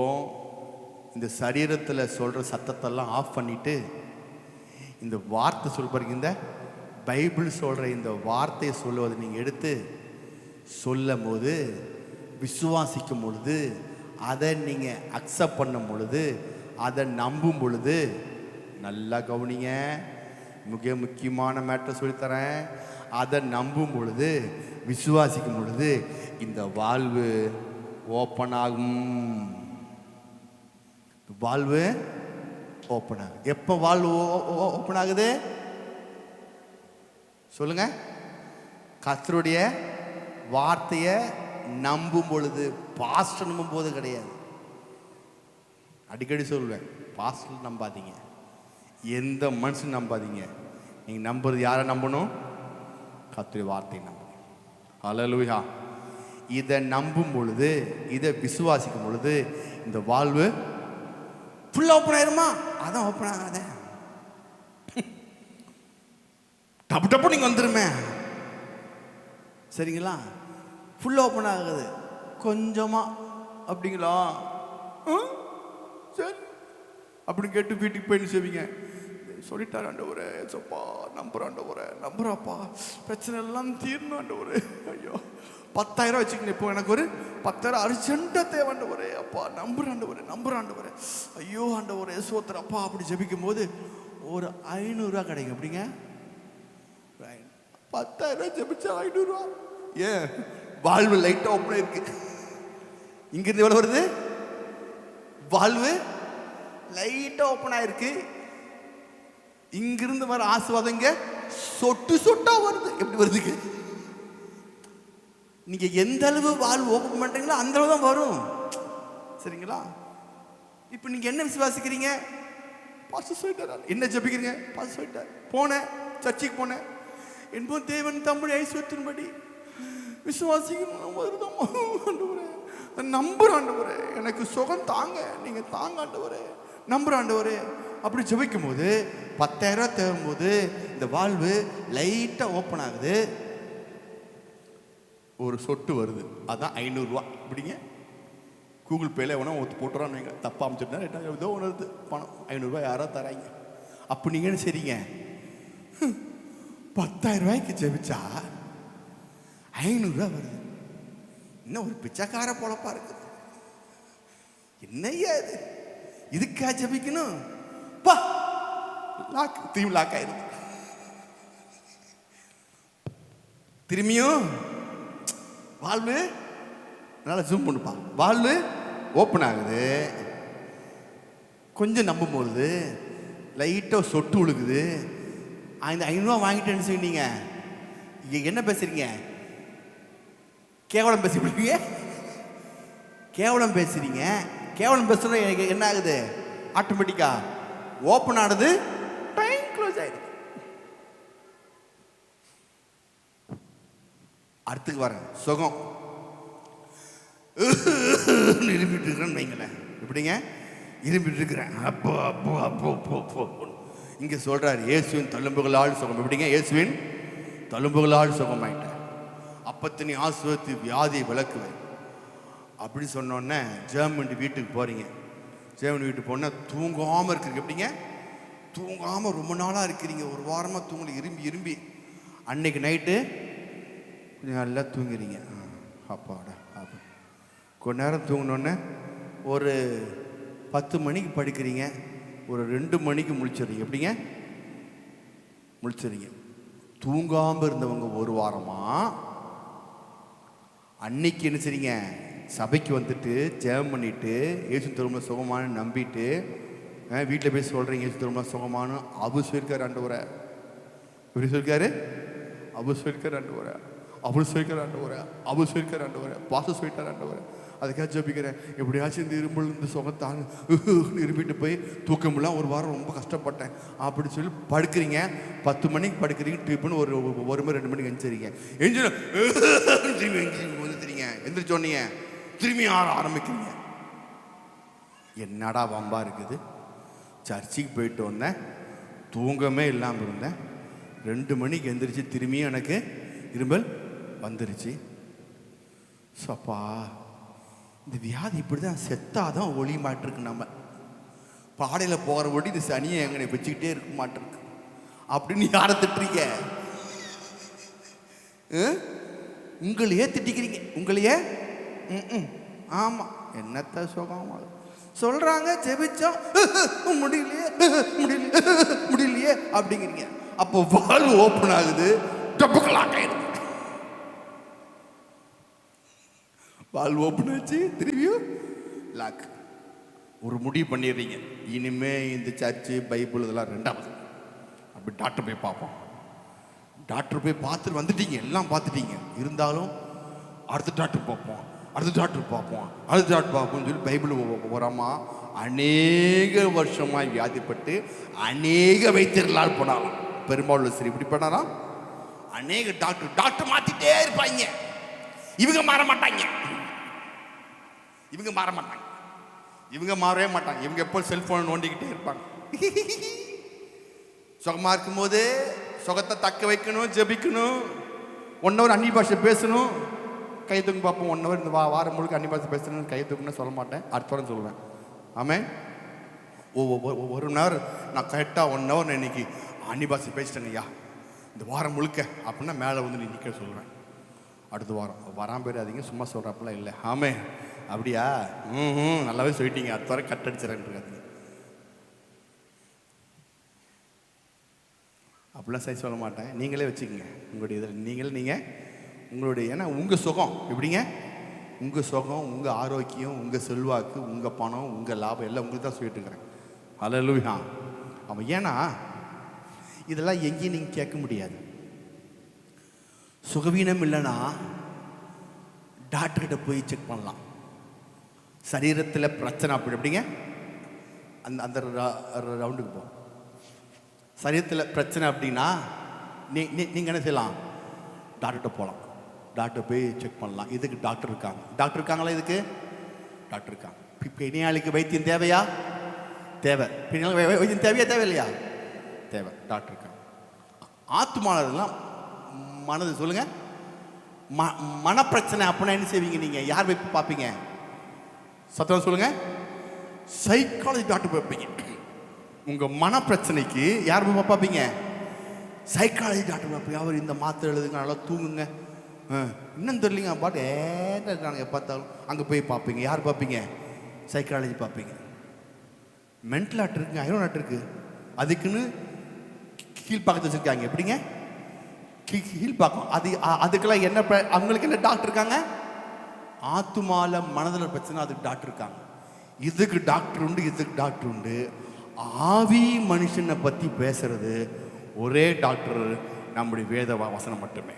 இந்த சரீரத்தில் சொல்ற சத்தத்தெல்லாம் ஆஃப் பண்ணிட்டு இந்த வார்த்தை சொல்றீங்க, இந்த பைபிள் சொல்ற இந்த வார்த்தையை சொல்லுவதை நீங்க எடுத்து சொல்லும் போது, விசுவாசிக்கும் பொழுது, அதை நீங்க அக்செப்ட் பண்ணும் பொழுது, அதை நம்பும் பொழுது, நல்லா கவனிங்க, மிக முக்கியமான மேட்டர் சொல்லித்தரேன். அதை நம்பும் பொழுது, விசுவாசிக்கும் பொழுது இந்த வாழ்வு ஓப்பன் ஆகும். வாழ்வு ஓப்பன் ஆகுது. எப்போ வால்வு ஓப்பன் ஆகுது சொல்லுங்க? கர்த்தருடைய வார்த்தையை நம்பும் பொழுது. பாஸ்டர் நம்பும் போது கிடையாது. அடிக்கடி சொல்லுவேன், பாஸ்டர் நம்பாதீங்க, எந்த மனுஷன் நம்பாதீங்க. நீங்க நம்புறது யாரை நம்பணும்? கர்த்தருடைய வார்த்தையை நம்பணும். ஹல்லேலூயா. இதை நம்பும் பொழுது, இதை விசுவாசிக்கும் பொழுது இந்த வாழ்வு ஃபுல்லாக ஓப்பன் ஆயிருமா? அதான் ஓப்பன் ஆகாத. டப்பு டப்பு நீங்கள் வந்துருமே, சரிங்களா? ஃபுல்லாக ஓப்பன் ஆகுது, கொஞ்சமா அப்படிங்களா? சரி அப்படின்னு கேட்டு வீட்டுக்கு போய் செய்வீங்க. சொல்லிட்டார் ஆண்டவரே, சப்பா நம்புற ஆண்டவரே, நம்புறாப்பா, பிரச்சனை எல்லாம் தீரணும் ஆண்டவரே. ஐயோ 10,000 வச்சுக்கணும், இப்போ எனக்கு ஒரு 10,000 அர்ஜென்ட்டாக தேவை ஆண்டவரே. அப்பா நம்புற ஆண்டவரே, நம்புற ஆண்டவரே. ஐயோ ஆண்டவரே சோத்திர அப்பா. அப்படி ஜெபிக்கும் போது ஒரு 500 கிடைக்கும். அப்படிங்க 10,000 ஜெபிச்சா 500. ஏன்? வாழ்வு லைட்டாக ஓப்பன் இருக்கு. இங்கிருந்து எவ்வளோ வருது? வாழ்வு லைட்டாக ஓப்பன் ஆயிருக்கு. இங்கிருந்து வர ஆசீர்வாதம் இங்க சொட்டு சொட்டா வருது. எப்படி வருதுங்க? நீங்க எந்த அளவு வாழ்வு ஓப்பன் பண்றீங்களோ அந்த அளவு தான் வரும், சரிங்களா? இப்போ நீங்க என்ன விசுவாசிக்கிறீங்க? பாஸ்டர் சொல்லிட்டார். என்ன ஜெபிக்கிறீங்க? பாஸ்டர் சொல்லிட்டார். போனேன், சர்ச்சுக்கு போனேன். என்பதும் தேவன் தம்முடைய ஐஸ்வர்யத்தின்படி விசுவாசிக்கணும் வருதம் ஆண்டவரே, நம்புற ஆண்டவரே, எனக்கு சுகம் தாங்க, நீங்க தாங்க ஆண்டவரே, நம்புற ஆண்டவரே. அப்படி ஜெபிக்கும் போது 10,000 தேவும் போது இந்த வாழ்வு லைட்டா ஓப்பன் ஆகுது, ஒரு சொட்டு வருது. அதான் 500 ரூபா. இப்படிங்க கூகுள் பேல எவனோ போட்டுறான்னு வைங்க, தப்பா அமைச்சிட்டா ஏதோ ஒன்று பணம் 500 ரூபாய் யாரோ தராங்க. அப்போ நீங்க என்ன செய்றீங்க? 10,000 ரூபாய்க்கு ஜெபிச்சா 500 ரூபா வருது. இன்னும் ஒரு பிச்சைக்கார பொழப்பா இருக்குது. என்னையா இது? இதுக்கா ஜெபிக்கணும்? பா லாக், திரும்பி லாக் ஆயிருது. திரும்பியும் வாழ்வு நல்லா ஜூம் பண்ணுப்பா. வாழ்வு ஓப்பன் ஆகுது. கொஞ்சம் நம்பும் போது லைட்டாக சொட்டு விழுகுது. அந்த 500 ரூபா வாங்கிட்டேன்னு சொன்னீங்க, என்ன பேசுறீங்க? கேவலம் பேசுறீங்க, கேவலம் பேசுறீங்க. கேவலம் பேசுறது எனக்கு என்ன ஆகுது? ஆட்டோமேட்டிக்கா ஓப்பன் ஆனது, டைம் க்ளோஸ் ஆயிடுது. அடுத்துக்கு வரேன். சுகம் இரும்பிட்டு இருக்கிறேன்னு வைங்களேன். எப்படிங்க? இரும்பிட்டு இருக்கிறேன். அப்போ அப்போ அப்போ அப்போ அப்போ இங்க சொல்றாரு, இயேசுவின் தழும்புகளால் சுகம். எப்படிங்க? இயேசுவின் தழும்புகளால் சுகமாயிட்டேன். அப்பத்தினி ஆசுவத்து வியாதியை விளக்குவேன். அப்படி சொன்னோன்னே ஜெர்மனி வீட்டுக்கு போறீங்க. ஜெர்மனி வீட்டுக்கு போனால் தூங்காமல் இருக்கிறீங்க. எப்படிங்க? தூங்காமல் ரொம்ப நாளாக இருக்கிறீங்க, ஒரு வாரமாக தூங்கல, இரும்பி இரும்பி. அன்னைக்கு நைட்டு கொஞ்சம் நல்லா தூங்குறீங்க. அப்பாடா அப்போ கொஞ்ச நேரம் தூங்கினோன்னே ஒரு 10 மணிக்கு படுக்கிறீங்க, ஒரு 2 மணிக்கு முழிச்சிடுறீங்க. எப்படிங்க? முழிச்சிடுறீங்க. தூங்காமல் இருந்தவங்க ஒரு வாரமாக அன்னைக்கு என்ன செய்றீங்க? சபைக்கு வந்துட்டு ஜெபம் பண்ணிட்டு இயேசு திரும்ப சுகமான நம்பிட்டு வீட்டில் போய் சொல்கிறீங்க, இயேசு திரும்ப சுகமான. அபு சொல்லிருக்காரு ஆண்டவரே. எப்படி சொல்லிருக்காரு? அபு சொல்லிருக்காரு ஆண்டவரே, அபு சொல்லிருக்காரு ஆண்டவரே, அபு சொல்லிருக்காரு ஆண்டவரே, பாச சொல்லிட்டார் ஆண்டவரே. அதுக்காக ஜெபிக்கிறேன், எப்படியாச்சும் இந்த இரும்புல இந்த சுகத்தான் இரும்பிட்டு போய் தூக்கமெல்லாம் ஒரு வாரம் ரொம்ப கஷ்டப்பட்டேன் அப்படி சொல்லி படுக்கிறீங்க. 10 மணிக்கு படுக்கிறீங்க, ட்ரிப்புன்னு ஒரு 1 மணி 2 மணிக்கு எந்திரிங்க. வந்துக்கிறீங்க, எந்திரிச்சோன்னீங்க திரும்பி ஆரம்பிக்கிறீங்க. என்னடா வம்பா இருக்குது? சர்ச்சுக்கு போயிட்டு வந்தேன், தூங்கமே இல்லாமல் இருந்தேன், 2 மணிக்கு எந்திரிச்சு திரும்பியும் எனக்கு இரும்பல் வந்துருச்சு. சப்பா இந்த வியாதி இப்படி தான் செத்தாதான் ஒளி மாட்டிருக்கு. நம்ம பாடையில் போகிற ஒடி இந்த சனியை எங்களை வச்சுக்கிட்டே இருக்க மாட்டிருக்கு அப்படின்னு யாரை திட்டுறீங்க? உங்களையே திட்டிக்கிறீங்க, உங்களையே. ஆமாம், என்னத்த சுகம் சொல்கிறாங்க, ஜெபிச்சோம் முடியலையே முடியலையே முடியலையே அப்படிங்கிறீங்க. அப்போ வாழ்வு ஓப்பன் ஆகுது, டப்புக்கலாக் ஆயிடுது. வாழ்வு ஓப்பன் ஆச்சு, திரும்பியும் லாக். ஒரு முடிவு பண்ணிடுறீங்க, இனிமே இந்த சர்ச்சு பைபிள் இதெல்லாம் ரெண்டாவது, அப்படி டாக்டர் போய் பார்ப்போம். டாக்டர் போய் பார்த்துட்டு வந்துட்டீங்க, எல்லாம் பார்த்துட்டீங்க, இருந்தாலும் அடுத்த டாக்டர் பார்ப்போம், அடுத்த டாக்டர் பார்ப்போம், அடுத்த டாக்டர் பார்ப்போம்னு சொல்லி பைபிள் ஓரமா அநேக வருஷமாக வியாதிப்பட்டு அநேக வைத்தியர்களால் போனாலும் பெரும்பாலும் சரி இப்படி பண்ணாராம். அநேக டாக்டர் மாத்திட்டே இருப்பாங்க, இவங்க மாற மாட்டாங்க, இவங்க மாற மாட்டாங்க, இவங்க மாறவே மாட்டாங்க. இவங்க எப்போ செல்போன் நோண்டிக்கிட்டே இருப்பாங்க. சுகமா இருக்கும்போது சுகத்தை தக்க வைக்கணும், ஜெபிக்கணும், 1 hour அந்நிய பாஷை பேசணும், கை தூக்கி பார்ப்போம். 1 hour இந்த வாரம் முழுக்க அந்நிய பாஷை பேசணும்னு கை தூக்குன்னு சொல்ல மாட்டேன், அடுத்த வாரம் சொல்லுவேன். ஆமே, ஒரு மணி நேரம் நான் கரெக்டாக 1 hour நான் இன்னைக்கு அந்நிய பாஷை பேசிட்டேங்க ஐயா இந்த வாரம் முழுக்க அப்படின்னா மேலே வந்து நீ நிற்க சொல்லுவேன். அடுத்த வாரம் வராமல் போயிடாதீங்க, சும்மா சொல்கிறப்பெல்லாம் இல்லை. ஆமே, அப்படியா? நல்லாவே சொல்லிட்டீங்க, அடுத்த வாரம் கட் அடிச்சிடறேன். அப்படிலாம் சரி சொல்ல மாட்டேன், நீங்களே வச்சுக்கோங்க உங்களுடைய இதில். நீங்கள் உங்களுடைய, ஏன்னா உங்கள் சுகம் எப்படிங்க, உங்கள் சுகம், உங்கள் ஆரோக்கியம், உங்கள் செல்வாக்கு, உங்கள் பணம், உங்கள் லாபம் எல்லாம் உங்களுக்கு தான் சொல்லிட்டு இருக்கிறேன். அல்லேலூயா. அவன் ஏன்னா இதெல்லாம் எங்கேயும் நீங்கள் கேட்க முடியாது. சுகவீனம் இல்லைன்னா டாக்டர்கிட்ட போய் செக் பண்ணலாம். சரீரத்தில் பிரச்சனை அப்படி எப்படிங்க, அந்த ரவுண்டுக்கு போ. சரீரத்தில் பிரச்சனை அப்படின்னா நீங்கள் என்ன செய்யலாம், டாக்டர்கிட்ட போகலாம், டாக்டர் போய் செக் பண்ணலாம். இதுக்கு டாக்டர் இருக்காங்களா? இதுக்கு டாக்டர் இருக்காங்க. பிணியாளிக்கு வைத்தியம் தேவையா? தேவை. பிணியாளிக்கு வைத்தியம் தேவையா தேவையில்லையா? தேவை. டாக்டர் இருக்காங்க. ஆத்துமானதுலாம் மனது சொல்லுங்க, மனப்பிரச்சனை அப்படின்னா என்ன செய்வீங்க நீங்க? யார் போய் பார்ப்பீங்க? சத்தம் சொல்லுங்க. சைக்காலஜி டாக்டர் போய் பார்ப்பீங்க. உங்க மனப்பிரச்சனைக்கு யார் போய் பார்ப்பீங்க? சைக்காலஜி டாக்டர் பார்ப்பீங்க. அவர் இந்த மாத்திரை எழுதுங்க, நல்லா தூங்குங்க, இன்னும் தெரியலிங்க பாட்டு ஏன்னா இருக்காங்க, பார்த்தாலும் அங்கே போய் பார்ப்பீங்க. யார் பார்ப்பீங்க? சைக்காலஜி பார்ப்பீங்க. மென்டல் டாக்டர் இருக்குங்க, ஐரோ டாக்டர் இருக்கு, அதுக்குன்னு கீழ்ப்பாக்கத்தை வச்சுருக்காங்க. எப்படிங்க? கீழ்ப்பாக்கம். அதுக்கெல்லாம் என்ன, அவங்களுக்கு என்ன டாக்டர் இருக்காங்க? ஆத்துமால மனதில் பிரச்சனை, அதுக்கு டாக்டர் இருக்காங்க. இதுக்கு டாக்டர் உண்டு, இதுக்கு டாக்டர் உண்டு. ஆவி மனுஷனை பற்றி பேசுறது ஒரே டாக்டர் நம்முடைய வேத வசனம் மட்டுமே.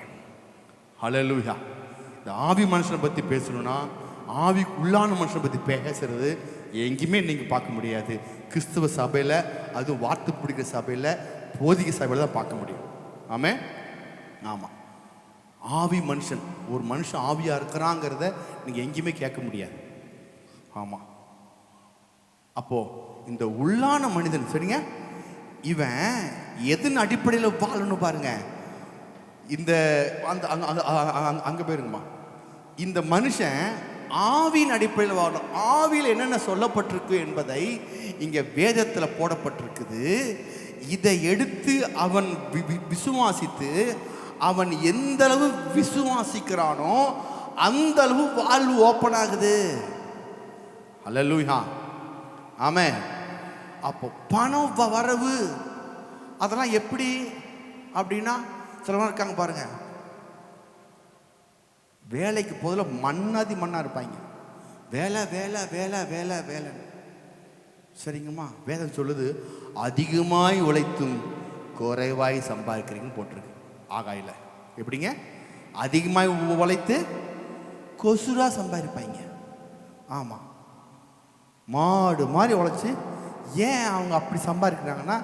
ஹல்லேலூயா. இந்த ஆவி மனுஷனை பற்றி பேசணும்னா, ஆவிக்குள்ளான மனுஷனை பற்றி பேசுறது எங்கேயுமே நீங்கள் பார்க்க முடியாது. கிறிஸ்துவ சபையில், அதுவும் வார்த்தை பிடிக்கிற சபையில், போதிக சபையில் தான் பார்க்க முடியும். ஆமே, ஆமாம். ஆவி மனுஷன், ஒரு மனுஷன் ஆவியாக இருக்கிறாங்கிறத நீங்கள் எங்கேயுமே கேட்க முடியாது. ஆமாம். அப்போது இந்த உள்ளான மனிதன் சரிங்க, இவன் எதன் அடிப்படையில் வாழணும் பாருங்க. இந்த அந்த அங்கே போயிருங்கம்மா. இந்த மனுஷன் ஆவியின் அடிப்படையில் வாழணும். ஆவியில் என்னென்ன சொல்லப்பட்டிருக்கு என்பதை இங்கே வேதத்தில் போடப்பட்டிருக்குது. இதை எடுத்து அவன் விசுவாசித்து, அவன் எந்த அளவு விசுவாசிக்கிறானோ அந்த அளவு வாழ்வு ஓப்பன் ஆகுது. அல்லேலூயா. ஆமே. அப்போ பணம் வரவு அதெல்லாம் எப்படி அப்படின்னா, சிலவங்க இருக்காங்க பாருங்க, வேலைக்கு போதில் மண்ணா இருப்பாங்க. வேலை வேலை வேலை வேலை வேலை. சரிங்கம்மா, வேதம் சொல்லுது அதிகமாய் உழைத்தும் குறைவாய் சம்பாதிக்கிறீங்கன்னு போட்டிருக்கு ஆகாயில. எப்படிங்க? அதிகமாய் உழைத்து கொசுரா சம்பாதிப்பாங்க. ஆமாம், மாடு மாதிரி உழைச்சி. ஏன் அவங்க அப்படி சம்பாதிக்கிறாங்கன்னா,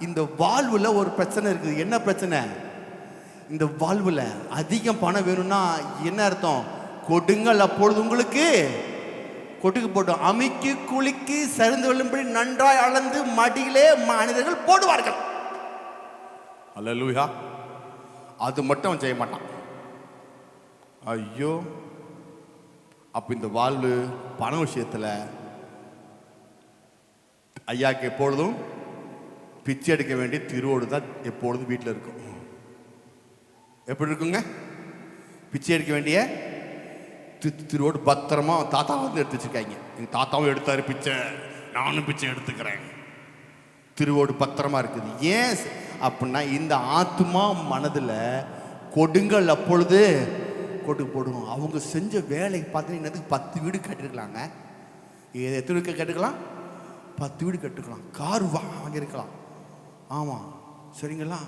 இந்த வாழ்வில் ஒரு பிரச்சனை இருக்குது. என்ன பிரச்சனை? இந்த வாழ்வில் அதிகம் பணம் வேணும்னா என்ன அர்த்தம்? கொடுங்கள், அப்பொழுது உங்களுக்கு கொட்டுக்கு போட்டோம். அமைக்கு குளிக்கு சரிந்து வெல்லும்படி நன்றாய் அளந்து மடியிலே மனிதர்கள் போடுவார்கள். அல்லேலூயா. அது மட்டும் அவன் செய்ய மாட்டான். ஐயோ, அப்போ இந்த வாழ்வு பண விஷயத்தில் ஐயாக்கு எப்பொழுதும் பிச்சை எடுக்க வேண்டிய திருவோடு தான் எப்பொழுதும் வீட்டில் இருக்கும். எப்படி இருக்குங்க? பிச்சை எடுக்க வேண்டிய திருவோடு பத்திரமா தாத்தா வந்து எடுத்து வச்சிருக்காங்க. எங்கள் தாத்தாவும் எடுத்தாரு பிச்சை, நானும் பிச்சை எடுத்துக்கிறேன். திருவோடு பத்திரமா இருக்குது. ஏன் அப்படின்னா, இந்த ஆத்மா மனதில் கொடுங்கள், அப்பொழுது கொட்டு போடுவோம். அவங்க செஞ்ச வேலைக்கு பார்த்தீங்கன்னா 10 வீடு கட்டிருக்கலாங்க. எத்தனை வீடு கட்டிருக்கலாம்? 10 வீடு கட்டுக்கலாம், கார் வாங்கியிருக்கலாம். ஆமாம், சரிங்களா?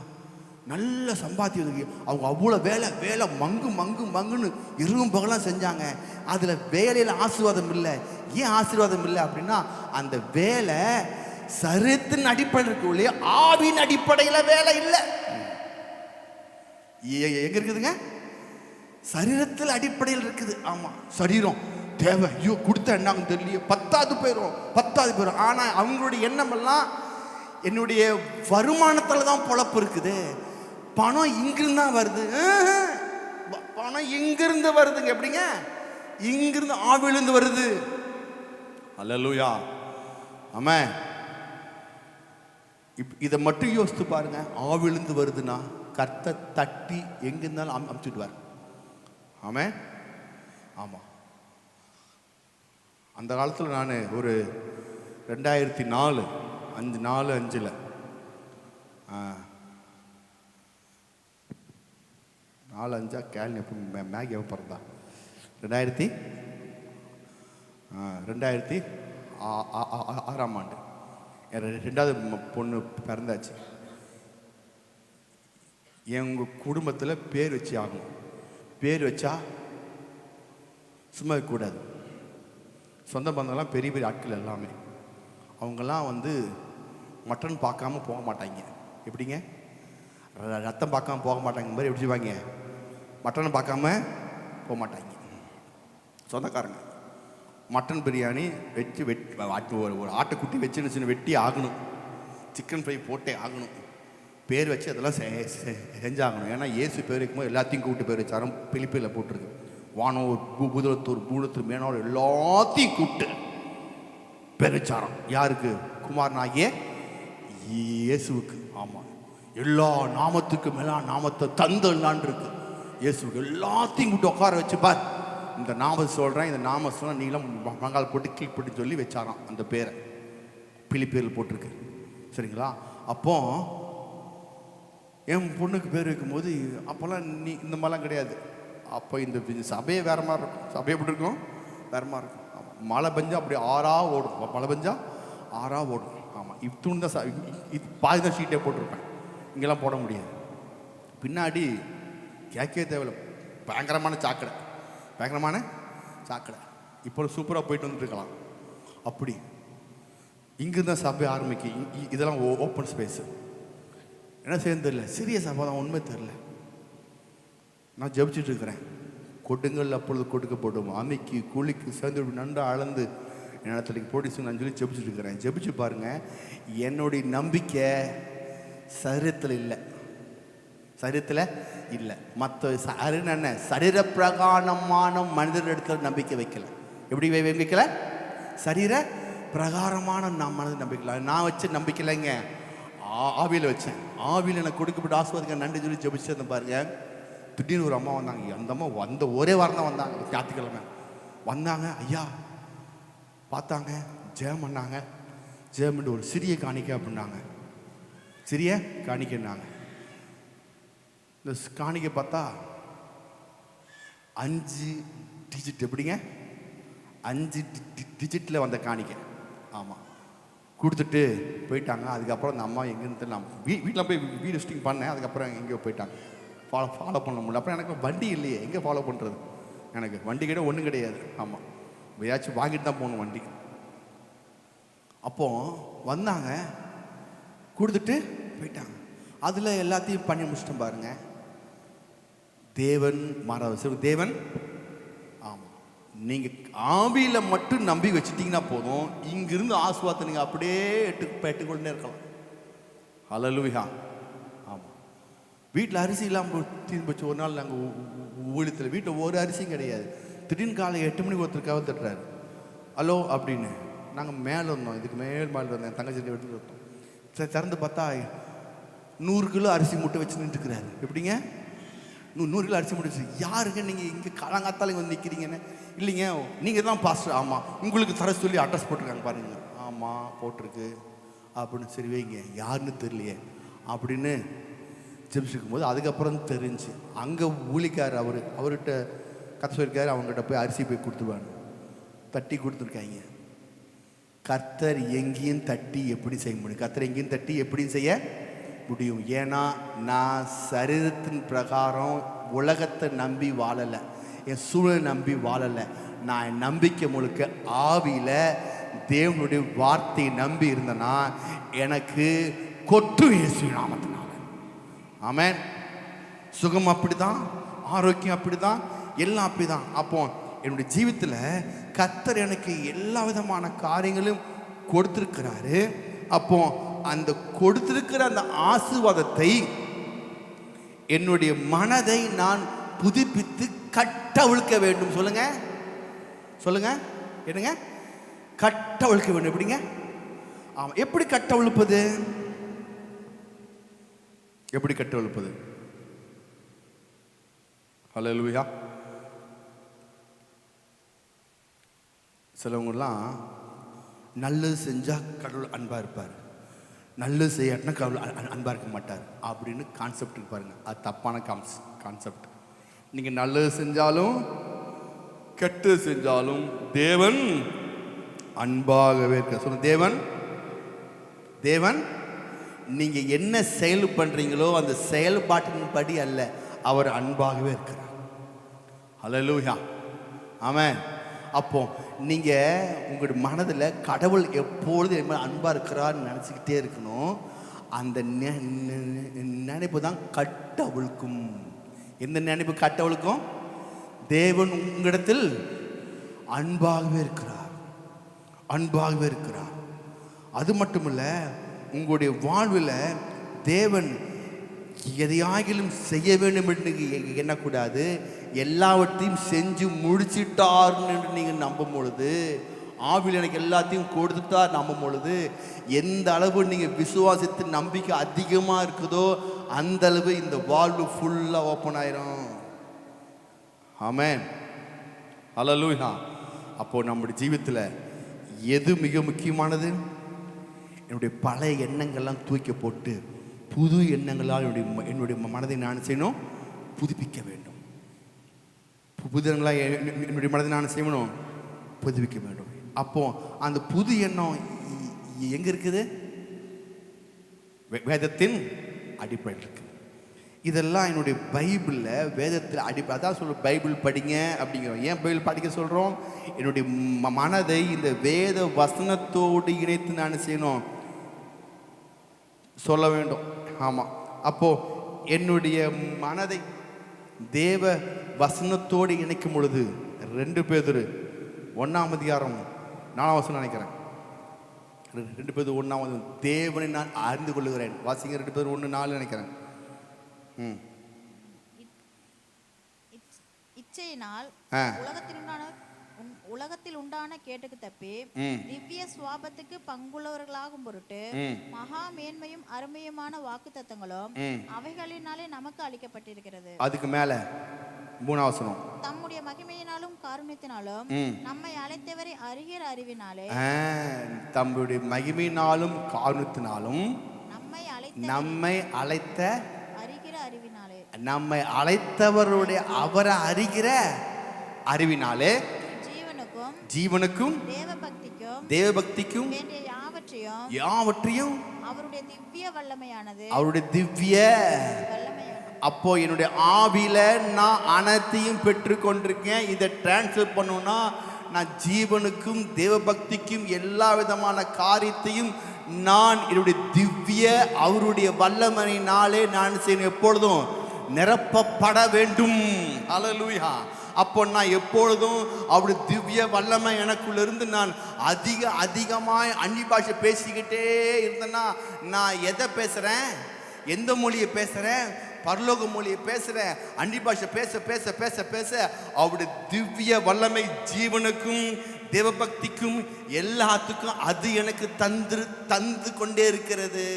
நல்ல சம்பாத்தியம். அவங்க அவ்வளோ வேலை வேலை மங்கு மங்கு மங்குன்னு இரவும் பகலாம் செஞ்சாங்க. அதில் வேலையில் ஆசீர்வாதம் இல்லை. ஏன் ஆசீர்வாதம் இல்லை அப்படின்னா, அந்த வேலை சரீரத்தின் அடிப்படையில் இருக்கு இல்லையா, ஆவின் அடிப்படையில் வேலை இல்லை. எங்க இருக்குதுங்க? சரீரத்தில் அடிப்படையில் இருக்குது. ஆமாம், சரீரம் தேவை, ஐயோ கொடுத்தா என்னன்னு தெரியலையே, 10வது போயிடும். ஆனால் அவங்களுடைய எண்ணம் எல்லாம் என்னுடைய வருமானத்தில் தான் பொழப்பு இருக்குது, பணம் இங்கிருந்து தான் வருது. பணம் இங்கிருந்து வருதுங்க. எப்படிங்க? இங்கிருந்து ஆவிலிருந்து வருது. அல்லேலூயா, ஆமென். இதை மட்டும் யோசித்து பாருங்க. ஆவிலிருந்து வருதுன்னா கர்த்தர் தட்டி எங்கிருந்தாலும் அமுச்சுடுவார். ஆமென். ஆமாம், அந்த காலத்தில் நான் ஒரு 2004 5 4-5 கேள்வி எப்போ மேகி எப்போ பிறந்தா? 2006ஆம் ஆண்டு என் 2வது பொண்ணு பிறந்தாச்சு. எங்கள் குடும்பத்தில் பேர் வச்சு ஆகணும். பேர் வச்சா சும்மா கூடாது. சொந்த பந்தங்கள்லாம் பெரிய பெரிய ஆட்கள் எல்லாமே, அவங்கெல்லாம் வந்து மட்டன் பார்க்காம போக மாட்டாங்க. எப்படிங்க? ரத்தம் பார்க்காம போக மாட்டாங்க மாதிரி எப்படி செய்வாங்க? மட்டனை பார்க்காம போக மாட்டாங்க. சொந்தக்காரங்க மட்டன் பிரியாணி வச்சு ஒரு ஆட்டுக்குட்டி வச்சு வெட்டி ஆகணும், சிக்கன் ஃப்ரை போட்டே ஆகணும், பேர் வச்சு அதெல்லாம் செஞ்சாகணும். ஏன்னா இயேசு பேர் வைக்கும்போது எல்லாத்தையும் கூப்பிட்டு பேர் வச்சாரும். பிலிப்பியில் போட்டிருக்கு, வானோர் பூதலத்தூர் பூடத்தூர் மேனோர் எல்லாத்தையும் கூப்பிட்டு பேர் வச்சாராம். யாருக்கு? குமாரனாகிய இயேசுவுக்கு. ஆமாம், எல்லா நாமத்துக்கு மேலான நாமத்தை தந்தல்லான் இருக்கு இயேசுக்கு. எல்லாத்தையும் கூப்பிட்டு உட்கார வச்சு, பார் இந்த நாமத்தை சொல்கிறேன், இந்த நாம சொன்ன நீங்களும் மங்கால் போட்டு கிளிக் போட்டு சொல்லி வச்சாராம். அந்த பேரை பிலிப்பியரில் போட்டிருக்கு. சரிங்களா? அப்போ என் பொண்ணுக்கு பேர் வைக்கும்போது அப்போல்லாம் நீ இந்த மாதிரிலாம் கிடையாது. அப்போ இந்த சபையே வேறு மாதிரி இருக்கும். சபை எப்படி இருக்கும்? வேறு மாதிரி இருக்கும். ஆமாம், மழை பெஞ்சா அப்படி ஆறாக ஓடும். மழை பெஞ்சா ஆறாக ஓடும். ஆமாம், இத்துணு தான் இது பாதி தான் ஷீட்டே போட்டிருப்பேன். இங்கெல்லாம் போட முடியாது. பின்னாடி கேட்கவே தேவையில்லை, பயங்கரமான சாக்கடை. இப்போ சூப்பராக போயிட்டு வந்துட்டுருக்கலாம். அப்படி இங்கிருந்து தான் சபை ஆரம்பிக்கும். இதெல்லாம் ஓப்பன் ஸ்பேஸு. என்ன செய்யணும் தெரியல, சிறிய சபை தான், உண்மை தெரியல. நான் ஜெபிச்சுட்டு இருக்கிறேன். கொடுங்கள் அப்பொழுது கொடுக்கப்படும், அமைக்கு கூலிக்கு சேர்ந்து நன்றா அளந்து இடத்துல போட்டு நான் சொல்லி ஜெபிச்சுட்டு இருக்கிறேன். ஜெபிச்சு பாருங்க, என்னுடைய நம்பிக்கை சரீரத்தில் இல்லை. மற்ற என்ன சரீர பிரகாரமான மனிதர் இடத்துல நம்பிக்கை வைக்கல. எப்படி வைக்கல? சரீர பிரகாரமான மனிதர் நம்பிக்கல. நான் வச்ச நம்பிக்கை இல்லைங்க, ஆவியில் வச்சேன். ஆவியில் எனக்கு கொடுக்கப்பட்ட ஆசீர்வாதத்துக்கு நன்றி சொல்லி ஜெபிச்சு பாருங்க. திடீர்னு ஒரு அம்மா வந்தாங்க. அந்த அம்மா வந்த ஒரே வாரம் தான் வந்தாங்க. ஞாயிற்றுக்கிழமை வந்தாங்க. ஐயா பார்த்தாங்க, ஜெயம் பண்ணாங்க. ஜெயம் பண்ணி ஒரு சிறிய காணிக்கை அப்படின்னாங்க. சிறிய காணிக்கைன்னாங்க. இந்த காணிக்கை பார்த்தா 5 டிஜிட். எப்படிங்க? 5 டிஜிட்டில் வந்த காணிக்கை. ஆமாம், கொடுத்துட்டு போயிட்டாங்க. அதுக்கப்புறம் அந்த அம்மா எங்கேருந்து நான் வீட்டில் போய் வீடு ஸ்டிங் பண்ணேன். அதுக்கப்புறம் எங்கேயோ போயிட்டாங்க. ஃபாலோ பண்ண முடியல. அப்புறம் எனக்கு வண்டி இல்லையே, எங்கே ஃபாலோ பண்ணுறது? எனக்கு வண்டி கிடையாது, ஒன்றும் கிடையாது. ஆமாம், ஏதாச்சும் வாங்கிட்டு தான் போகணும் வண்டி. அப்போது வந்தாங்க, கொடுத்துட்டு போயிட்டாங்க. அதில் எல்லாத்தையும் பண்ணி முடிச்சிட்டோம் பாருங்க. தேவன் மாறாத தேவன். ஆமாம், நீங்கள் ஆவியில் மட்டும் நம்பி வச்சுட்டிங்கன்னா போதும், இங்கிருந்து ஆசீர்வாதத்தை நீங்கள் அப்படியே பெற்றுக்கொண்டே இருக்கலாம். ஹல்லேலூயா. ஆமாம், வீட்டில் அரிசி இல்லாமல் தீர்ந்து போச்சு. ஒரு நாள் நாங்கள் ஊழியத்தில் வீட்டில் ஒரு அரிசியும் கிடையாது. திடீர்னு காலை 8 மணிக்கு ஒருத்தர் கவலை தட்டுறாரு. ஹலோ அப்படின்னு. நாங்கள் மேலே இருந்தோம், இதுக்கு மேலே இருந்தோம். என் தங்கச்சி எடுத்துகிட்டு இருந்தோம். சரி, திறந்து பார்த்தா 100 கிலோ அரிசி மூட்டை வச்சு நின்றுக்கிறாரு. எப்படிங்க 100 கிலோ அரிசி மூட்டை வச்சு? யாருங்க நீங்கள் இங்கே காலங்காத்தால இங்கே வந்து நிற்கிறீங்கன்னு? இல்லைங்க, நீங்கள் தான் பாஸ்டர். ஆமாம், உங்களுக்கு தர சொல்லி அட்ரஸ் போட்டிருக்காங்க பாருங்க. ஆமாம், போட்டிருக்கு அப்படின்னு. சரி வைங்க, யாருன்னு தெரியலையே அப்படின்னு ஜெபிச்சுக்கும் போது அதுக்கப்புறம் தெரிஞ்சு அங்கே ஊழிக்கார் அவர்கிட்ட கதை சொல்லியிருக்காரு. அவங்ககிட்ட போய் அரிசி போய் கொடுத்துருவாங்க. தட்டி கொடுத்துருக்காங்க. கர்த்தர் எங்கேயும் தட்டி எப்படி செய்ய முடியும்? கர்த்தர் எங்கேயும் தட்டி எப்படி செய்ய முடியும்? ஏன்னா நான் சரீரத்தின் பிரகாரம் உலகத்தை நம்பி வாழலை, என் சூழலை நம்பி வாழலை. நான் என் நம்பிக்கை முழுக்க ஆவியில் தேவனுடைய வார்த்தையை நம்பி இருந்தேன்னா எனக்கு கொட்டும் இயேசு நாமத்தினால. ஆமென். சுகம் அப்படிதான், ஆரோக்கியம் அப்படிதான், எல்லாம் அப்படிதான். அப்போ என்னுடைய ஜீவித்தில் கர்த்தர் எனக்கு எல்லா விதமான காரியங்களும் கொடுத்திருக்கிறாரு. அப்போ அந்த கொடுத்திருக்கிற அந்த ஆசீர்வாதத்தை என்னுடைய மனதை நான் புதுப்பித்து கட்டவிழ்க்க வேண்டும். சொல்லுங்க சொல்லுங்க, என்னங்க? கட்டவிழ்க்க வேண்டும். எப்படிங்க? ஆமா, எப்படி கட்டவிழ்ப்பது? எப்படி கட்டவிழ்ப்பது? ஹல்லேலூயா. சிலவங்கலாம் நல்லது செஞ்சால் கடவுள் அன்பாக இருப்பார், நல்லது செய்யாட்டினா கடவுள் அன்பாக இருக்க மாட்டார் அப்படின்னு கான்செப்ட் பாருங்க. அது தப்பான கான்செப்ட். நீங்கள் நல்லது செஞ்சாலும் கெட்டது செஞ்சாலும் தேவன் அன்பாகவே இருக்க. சொல்லுங்க, தேவன் நீங்க என்ன செயல் பண்றீங்களோ அந்த செயல்பாட்டின் படி அல்ல, அவர் அன்பாகவே இருக்கிறார். ஹல்லேலூயா. ஆமென். அப்போ நீங்க உங்களுடைய மனதில் கடவுள் எப்பொழுது அன்பா இருக்கிறான்னு நினச்சிக்கிட்டே இருக்கணும். அந்த நினைப்பு தான் கட்டவிழ்க்கும். எந்த நினைப்பு கட்டவிழ்க்கும்? தேவன் உங்களிடத்தில் அன்பாகவே இருக்கிறார், அன்பாகவே இருக்கிறார். அது மட்டுமல்ல, உங்களுடைய வாழ்வில் தேவன் எதையாகிலும் செய்ய வேண்டும் என்று எண்ணக்கூடாது. எல்லாவற்றையும் செஞ்சு முடிச்சிட்டார்னு நீங்கள் நம்பும் பொழுது, ஆவியில் எனக்கு எல்லாத்தையும் கொடுத்துட்டார் நம்பும் பொழுது, எந்த அளவு நீங்கள் விசுவாசித்து நம்பிக்கை அதிகமாக இருக்குதோ அந்த அளவு இந்த வாழ்வு ஃபுல்லாக ஓப்பன் ஆயிரும். ஆமென். ஹல்லேலூயா. அப்போ நம்முடைய ஜீவித்தில் எது மிக முக்கியமானது? என்னுடைய பழைய எண்ணங்கள்லாம் தூக்கி போட்டு புது எண்ணங்களால் என்னுடைய மனதை நான் செய்யணும், புதுப்பிக்க வேண்டும். புது எண்ணங்களாக என்னுடைய மனதை நான் செய்யணும், புதுப்பிக்க வேண்டும். அப்போ அந்த புது எண்ணம் எங்க இருக்குது? வேதத்தின் அடிப்படையில் இருக்கு. இதெல்லாம் என்னுடைய பைபிளில் வேதத்தில் அடிப்படை. அதான் சொல்ல பைபிள் படிங்க அப்படிங்கிறோம். ஏன் பைபிள் படிக்க சொல்கிறோம்? என்னுடைய மனதை இந்த வேத வசனத்தோடு இணைத்து நான் செய்யணும், சொல்ல வேண்டும். ஆமாம். அப்போது என்னுடைய மனதை தேவ வசனத்தோடு இணைக்கும் பொழுது 2 பேதுரு 1:4 நினைக்கிறேன். 2 பேதுரு 1 தேவனை நான் அறிந்து கொள்ளுகிறேன். வாசிங்க, 2 பேதுரு 1:4 நினைக்கிறேன்.
இச்சையினால் உலகத்தில் உண்டான கேட்டுக்கு தப்பி திவ்ய சுவாபத்துக்கு பங்குள்ளவர்களாகும் பொருட்டு மகா மேன்மையும் அருமையுமான வாக்கு தத்தங்களும் அவைகளினாலே நமக்கு அளிக்கப்பட்டிருக்கிறது.
அதுக்கு மேல 3
தம்முடைய மகிமையினாலும் காருண்யத்தினாலும் நம்மை அழைத்தவரை அறிகிற அறிவினாலே,
தம்முடைய மகிமையினாலும் காருண்யத்தினாலும் நம்மை அழைத்த
அறிகிற அறிவினாலே,
நம்மை அழைத்தவருடைய அவரை அறிகிற அறிவினாலே ஜீவனுக்கும் தேவபக்திக்கும்
வேண்டிய
யாவற்றையும்
அவருடைய திவ்ய வல்லமையானது,
அவருடைய திவ்ய. அப்போ என்னுடைய ஆவியில நான் அனைத்தையும் பெற்றுக்கொண்டிருக்கேன். இதை டிரான்ஸ்ஃபர் பண்ணணும்னா நான் ஜீவனுக்கும் தேவபக்திக்கும் எல்லா விதமான காரியத்தையும் நான் என்னுடைய திவ்ய அவருடைய வல்லமையினாலே நான் செய்யணும், எப்பொழுதும் நிரப்பப்பட வேண்டும். ஹல்லேலூயா. அப்போ நான் எப்பொழுதும் அவருடைய திவ்ய வல்லமை எனக்குள்ளிருந்து நான் அதிகமாய் அந்நிய பாஷை பேசிக்கிட்டே இருந்தேன்னா நான் எதை பேசுகிறேன்? எந்த மொழியை பேசுகிறேன்? பரலோக மொழியை பேசுகிறேன். அந்நிய பாஷை பேச பேச பேச பேச அவருடைய திவ்ய வல்லமை ஜீவனுக்கும் தேவபக்திக்கும் எல்லாத்துக்கும் அது எனக்கு தந்து கொண்டே இருக்கிறது.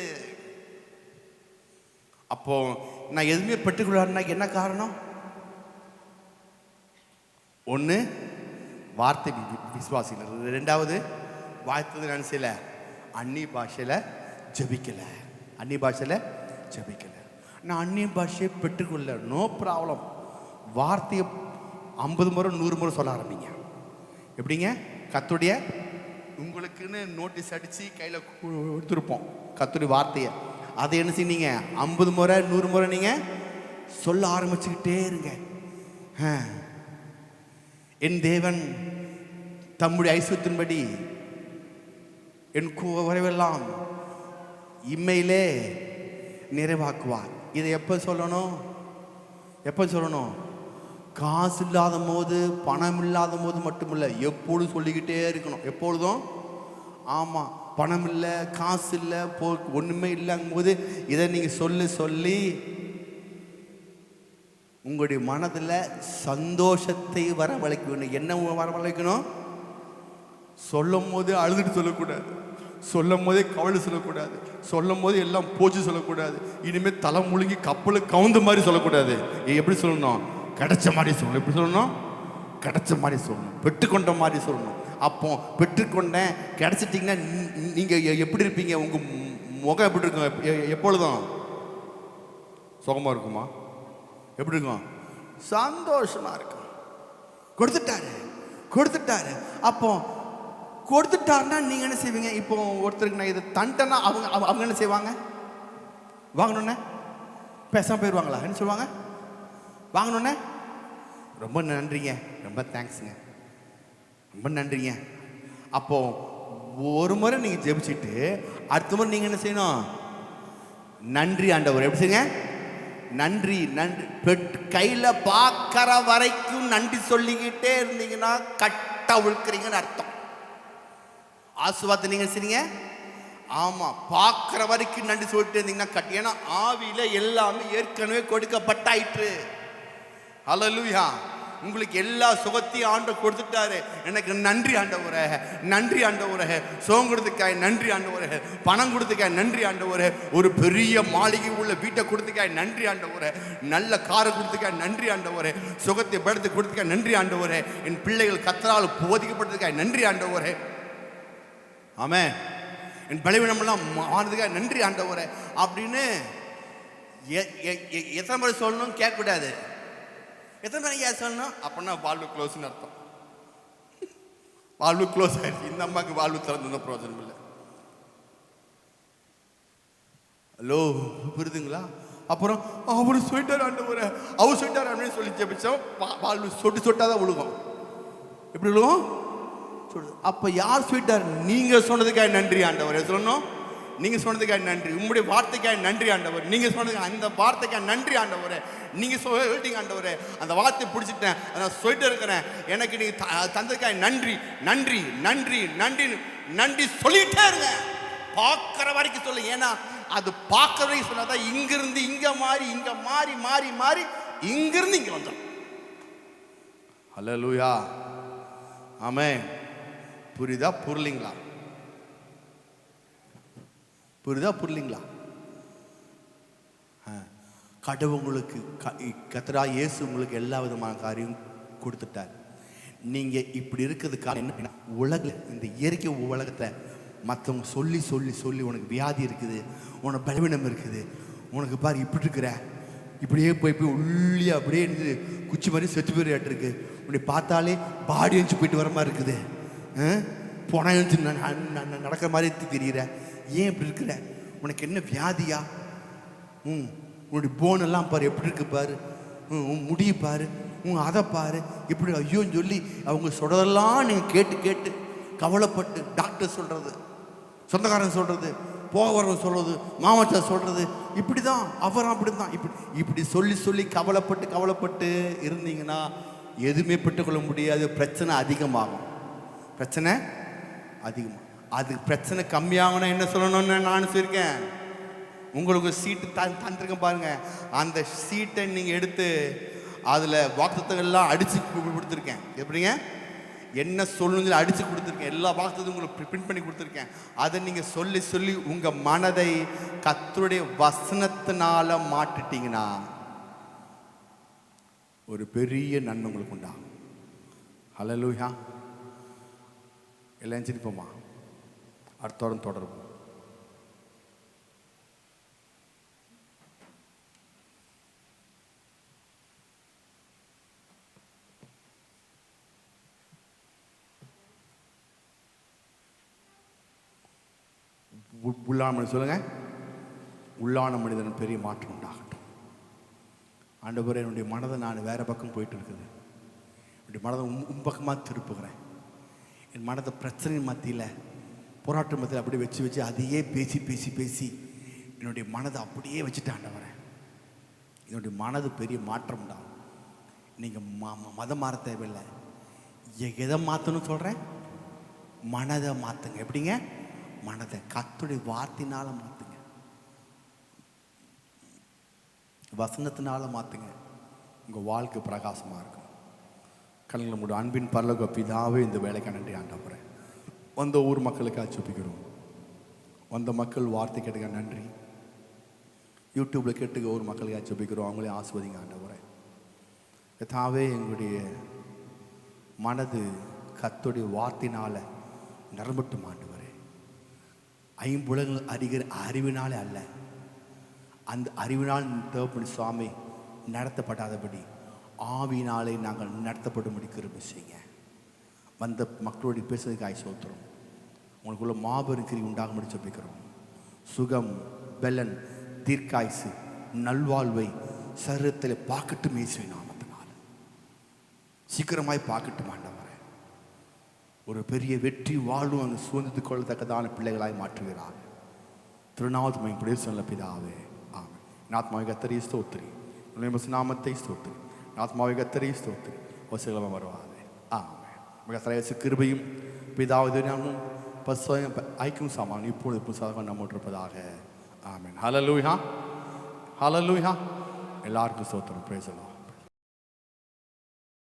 அப்போ நான் எதுவுமே பெற்றுக்கொள்ளாருன்னா என்ன காரணம்? 1 வார்த்தை விசுவாசிகள், 2வது வாய்த்தது நான் செய்யல, அந்நிய பாஷையில் ஜபிக்கலை. அந்நிய பாஷையில் ஜபிக்கலை. நான் அந்நிய பாஷையை பெற்றுக்கொள்ள நோ ப்ராப்ளம். வார்த்தையை 50 முறை 100 முறை சொல்ல ஆரம்பிங்க. எப்படிங்க? கர்த்தருடைய உங்களுக்குன்னு நோட்டீஸ் அடித்து கையில் கொடுத்துருப்போம் கர்த்தருடைய வார்த்தையை. அதை என்ன செய்வீங்க? 50 முறை 100 முறை நீங்கள் சொல்ல ஆரம்பிச்சுக்கிட்டே இருங்க. என் தேவன் தம்முடைய ஐஸ்வத்தின்படி என் குறைவெல்லாம் இம்மையிலே நிறைவாக்குவார். இதை எப்போ சொல்லணும்? எப்போ சொல்லணும்? காசு இல்லாத போது, பணம் இல்லாத போது மட்டுமில்லை, எப்பொழுதும் சொல்லிக்கிட்டே இருக்கணும். எப்பொழுதும். ஆமாம், பணம் இல்லை, காசு இல்லை, ஒன்றுமே இல்லைங்கும் போது இதை நீங்கள் சொல்லி உங்களுடைய மனதில் சந்தோஷத்தை வரவழைக்கணும். என்ன வரவழைக்கணும்? சொல்லும் போது அழுதுட்டு சொல்லக்கூடாது, சொல்லும் போதே கவலை சொல்லக்கூடாது, சொல்லும் போது எல்லாம் போச்சு சொல்லக்கூடாது, இனிமேல் தலை முழுங்கி கப்பலுக்கு கவுந்த மாதிரி சொல்லக்கூடாது. எப்படி சொல்லணும்? கிடைச்ச மாதிரி சொல்லணும். எப்படி சொல்லணும்? கிடைச்ச மாதிரி சொல்லணும், பெற்றுக்கொண்ட மாதிரி சொல்லணும். அப்போ பெற்றுக்கொண்டேன், கிடைச்சிட்டிங்கன்னா நீங்கள் எப்படி இருப்பீங்க? உங்கள் முகம் எப்படி இருக்கும்? எப்பொழுதும் சுகமாக இருக்குமா? எப்படி இருக்கும்? சந்தோஷமாக இருக்கும். கொடுத்துட்டாரு. அப்போ கொடுத்துட்டாருன்னா நீங்கள் என்ன செய்வீங்க? இப்போ ஒருத்தருக்கு நான் இதை தண்டனா அவங்க என்ன செய்வாங்க? வாங்கணுன்னே பேசாமல் போயிடுவாங்களா? என்ன சொல்லுவாங்க? வாங்கணுன்னே ரொம்ப நன்றிங்க, ரொம்ப தேங்க்ஸுங்க, ரொம்ப நன்றிங்க. அப்போ ஒரு முறை நீங்கள் ஜெபிச்சுட்டு அடுத்த முறை நீங்கள் என்ன செய்யணும்? நன்றி ஆண்டவர். எப்படி செய்யுங்க? நன்றி. கையில் பார்க்குற வரைக்கும் நன்றி சொல்லிக்கிட்டே இருந்தீங்கன்னா கட்ட உழுக்கிறீங்கன்னு அர்த்தம். ஆசுவாத்தை நீங்கள் செய்றீங்க. ஆமாம், பார்க்குற வரைக்கும் நன்றி சொல்லிட்டு இருந்தீங்கன்னா கட்டி. ஏன்னா ஆவியில் எல்லாமே ஏற்கனவே கொடுக்கப்பட்டாயிற்று. ஹல்லேலூயா. உங்களுக்கு எல்லா சுகத்தையும் ஆண்டவர் கொடுத்துட்டாரு. எனக்கு நன்றி ஆண்டவரே, நன்றி ஆண்டவரே. சுகம் கொடுத்துக்காய் நன்றி ஆண்டவரே, பணம் கொடுத்துக்காய் நன்றி ஆண்டவரே, ஒரு பெரிய மாளிகை உள்ள வீட்டை கொடுத்துக்காய் நன்றி ஆண்டவரே, நல்ல காரை கொடுத்துக்காய் நன்றி ஆண்டவரே, சுகத்தை படுத்து கொடுத்துக்காய் நன்றி ஆண்டவரே, என் பிள்ளைகள் கத்தரால் போதிக்கப்படுறதுக்காய் நன்றி ஆண்டவரே. ஆமென். என் பலவீனமெல்லாம் மாறுறதுக்காக நன்றி ஆண்டவரே அப்படின்னு எத்தனை முறை சொல்லணும்? கேட்கக்கூடாது. எத்தனை மணிக்கு ஏன் சொல்லணும்? அப்படின்னா வாழ்வு க்ளோஸ்ன்னு அர்த்தம். வாழ்வு க்ளோஸ் ஆயிடுச்சு. இந்த அம்மாவுக்கு வாழ்வு திறந்து பிரயோஜனம் இல்லை. ஹலோ, புரியுதுங்களா? அப்புறம் அவரு சொல்லிட்டார் ஆண்டவரே, அவர் சொல்லிட்டார் அப்படின்னு சொல்லி ஜெபிச்சோம். வாழ்வு சொட்டாதான் விழுகும். எப்படி விழுகும்? அப்போ யார் சொல்லிட்டார்? நீங்கள் சொன்னதுக்காக நன்றி ஆண்டவரே சொல்லணும். நீங்கள் சொன்னதுக்காக நன்றி, உங்களுடைய வார்த்தைக்காக நன்றி ஆண்டவர், நீங்கள் சொன்னதுக்கு அந்த வார்த்தைக்காக நன்றி ஆண்டவரே, நீங்கள் சொல்லிட்டீங்க ஆண்டவரே, அந்த வார்த்தை பிடிச்சிட்டேன், நான் சொல்லிட்டு இருக்கிறேன், எனக்கு நீங்கள் தந்ததுக்காக நன்றி நன்றி நன்றி நன்றி நன்றி சொல்லிட்டே இருங்க. பார்க்குற வரைக்கும் சொல்லு. ஏன்னா அது பார்க்குற வரைக்கும் சொன்னாதான் இங்கிருந்து இங்கே மாறி இங்கே மாறி மாறி மாறி இங்கிருந்து இங்கே வந்தோம். ஹல்லேலூயா. ஆமென். புரியுதா? புரியலீங்களா? புரியலீங்களா? கடவுள் உங்களுக்கு கர்த்தரா இயேசு உங்களுக்கு எல்லா விதமான காரியம் கொடுத்துட்டார். நீங்கள் இப்படி இருக்கிறதுக்காக என்ன? இந்த இயற்கை உலகத்தை மற்றவங்க சொல்லி சொல்லி சொல்லி உனக்கு வியாதி இருக்குது, உனக்கு பலவீனம் இருக்குது, உனக்கு பாரு இப்படி இருக்கிற, இப்படியே போய் உள்ளே அப்படியே இருந்து குச்சி மாதிரி செத்து போயிட்டு இருக்கு, இப்படி பார்த்தாலே பாடி எழுந்து போயிட்டு வர மாதிரி இருக்குது, போனா எழுந்து நடக்கிற மாதிரி தெரியுற, ஏன் இப்படி இருக்கிற? உனக்கு என்ன வியாதியா? உன்னுடைய போனெல்லாம் பாரு எப்படி இருக்கு பாரு, உன் முடிய பாரு, அதை பாரு, இப்படி ஐயோன்னு சொல்லி அவங்க சொல்றதெல்லாம் நீங்கள் கேட்டு கேட்டு கவலைப்பட்டு டாக்டர் சொல்றது, சொந்தக்காரன் சொல்றது, போகிறவன் சொல்றது, மாமச்சார் சொல்றது, இப்படி தான் அவரும் அப்படி தான் இப்படி சொல்லி சொல்லி கவலைப்பட்டு இருந்தீங்கன்னா எதுவுமே பெற்றுக்கொள்ள முடியாது. பிரச்சனை அதிகமாகும். பிரச்சனை அதிகமாகும். அது பிரச்சனை கம்மியாகனா என்ன சொல்லணும்னு நான் சொல்லியிருக்கேன். உங்களுக்கு சீட்டு தந்திருக்கேன் பாருங்க, அந்த சீட்டை நீங்கள் எடுத்து அதில் வாக்குத்தத்தங்கள்லாம் அடித்து கொடுத்துருக்கேன். எப்படிங்க? என்ன சொல்லணும்னு அடித்து கொடுத்துருக்கேன். எல்லா வாக்குத்தத்தையும் உங்களுக்கு பிரிண்ட் பண்ணி கொடுத்துருக்கேன். அதை நீங்கள் சொல்லி சொல்லி உங்கள் மனதை கர்த்தருடைய வசனத்தினால மாற்றிட்டீங்கன்னா ஒரு பெரிய நன்மை உங்களுக்கு உண்டாகும். ஹல்லேலூயா. எல்லாம் சிரிப்போமா? அடுத்த வாரம் தொடரும். உள்ளான மனிதன் சொல்லுங்கள், உள்ளான மனிதன் பெரிய மாற்றம் உண்டாகட்டும். ஆண்டவரே, என்னுடைய மனதை நான் வேறு பக்கம் போயிட்டு இருக்குது, என்னுடைய மனதை உம்பக்கமாக திருப்புகிறேன். என் மனதை பிரச்சனை மத்தியில், போராட்ட மத்தியில் அப்படியே வச்சு அதையே பேசி பேசி பேசி என்னுடைய மனதை அப்படியே வச்சுட்டு ஆண்டவரேன், என்னுடைய மனது பெரிய மாற்றம் தான். நீங்கள் மதம் மாற தேவையில்லை, எதை மாற்றணும்னு சொல்கிறேன், மனதை மாற்றுங்க. எப்படிங்க? மனதை கர்த்தருடைய வார்த்தையினால மாற்றுங்க, வசனத்தினால மாற்றுங்க. உங்கள் வாழ்க்கை பிரகாசமாக இருக்கும். கண்களை மூடு. அன்பின் பரலோக பிதாவே, இந்த வேலைக்கு நன்றி ஆண்டவரே. வந்த ஊர் மக்களுக்காக ஜெபிக்கிறோம். வந்த மக்கள் வார்த்தை கேட்டுக்க நன்றி. யூடியூப்பில் கேட்டுக்க ஒரு மக்களுக்காக ஜெபிக்கிறோம். அவங்களே ஆஸ்வதிங்க ஆண்டவரே. கர்த்தாவே, எங்களுடைய மனது கர்த்தருடைய வார்த்தையினால் நிரம்பட்டும் ஆண்டவரே. ஐம்புலங்கள் அறிகிற அறிவினாலே அல்ல, அந்த அறிவினால் தேவப்படி சுவாமி நடத்தப்படாதபடி ஆவியினாலே நாங்கள் நடத்தப்படும்படி கிருபை செய்யுங்க. வந்த மக்களோடு பேசுறதுக்காக சோத்திரம். உங்களுக்குள்ள மாபெரும் கிரி உண்டாகும்படி ஜெபிக்கிறோம். சுகம், பெலன், தீர்க்காய்சு, நல்வாழ்வை சரீரத்தில் பார்க்கட்டும் இயேசுவின் நாமத்தினால். சீக்கிரமாய் பார்க்கட்டும் ஆண்டவரே. ஒரு பெரிய வெற்றி வாழ்வும் அங்கு சுதந்திரத்துக் கொள்ளத்தக்கதான பிள்ளைகளாய் மாற்றுகிறார். திருநாமத்தை பிரேசன பிதாவே, ஆமென். ஆத்மாவை கத்தரி ஸ்தோத்திரி, நாமத்தை ஸ்தோத்திரி, ஆத்மாவை கத்தரி ஸ்தோத்திரி, வசூலமாக வருவாதே. ஆமென். மிக கிருபையும் பிதாவது நாமும் ஐக்கியம் சாமான் இப்பொழுது புதுசாக நம்ம இருப்பதாக. ஆமென். ஹல்லேலூயா, ஹல்லேலூயா. எல்லாருக்கும் ஸ்தோத்திரம். Praise the Lord.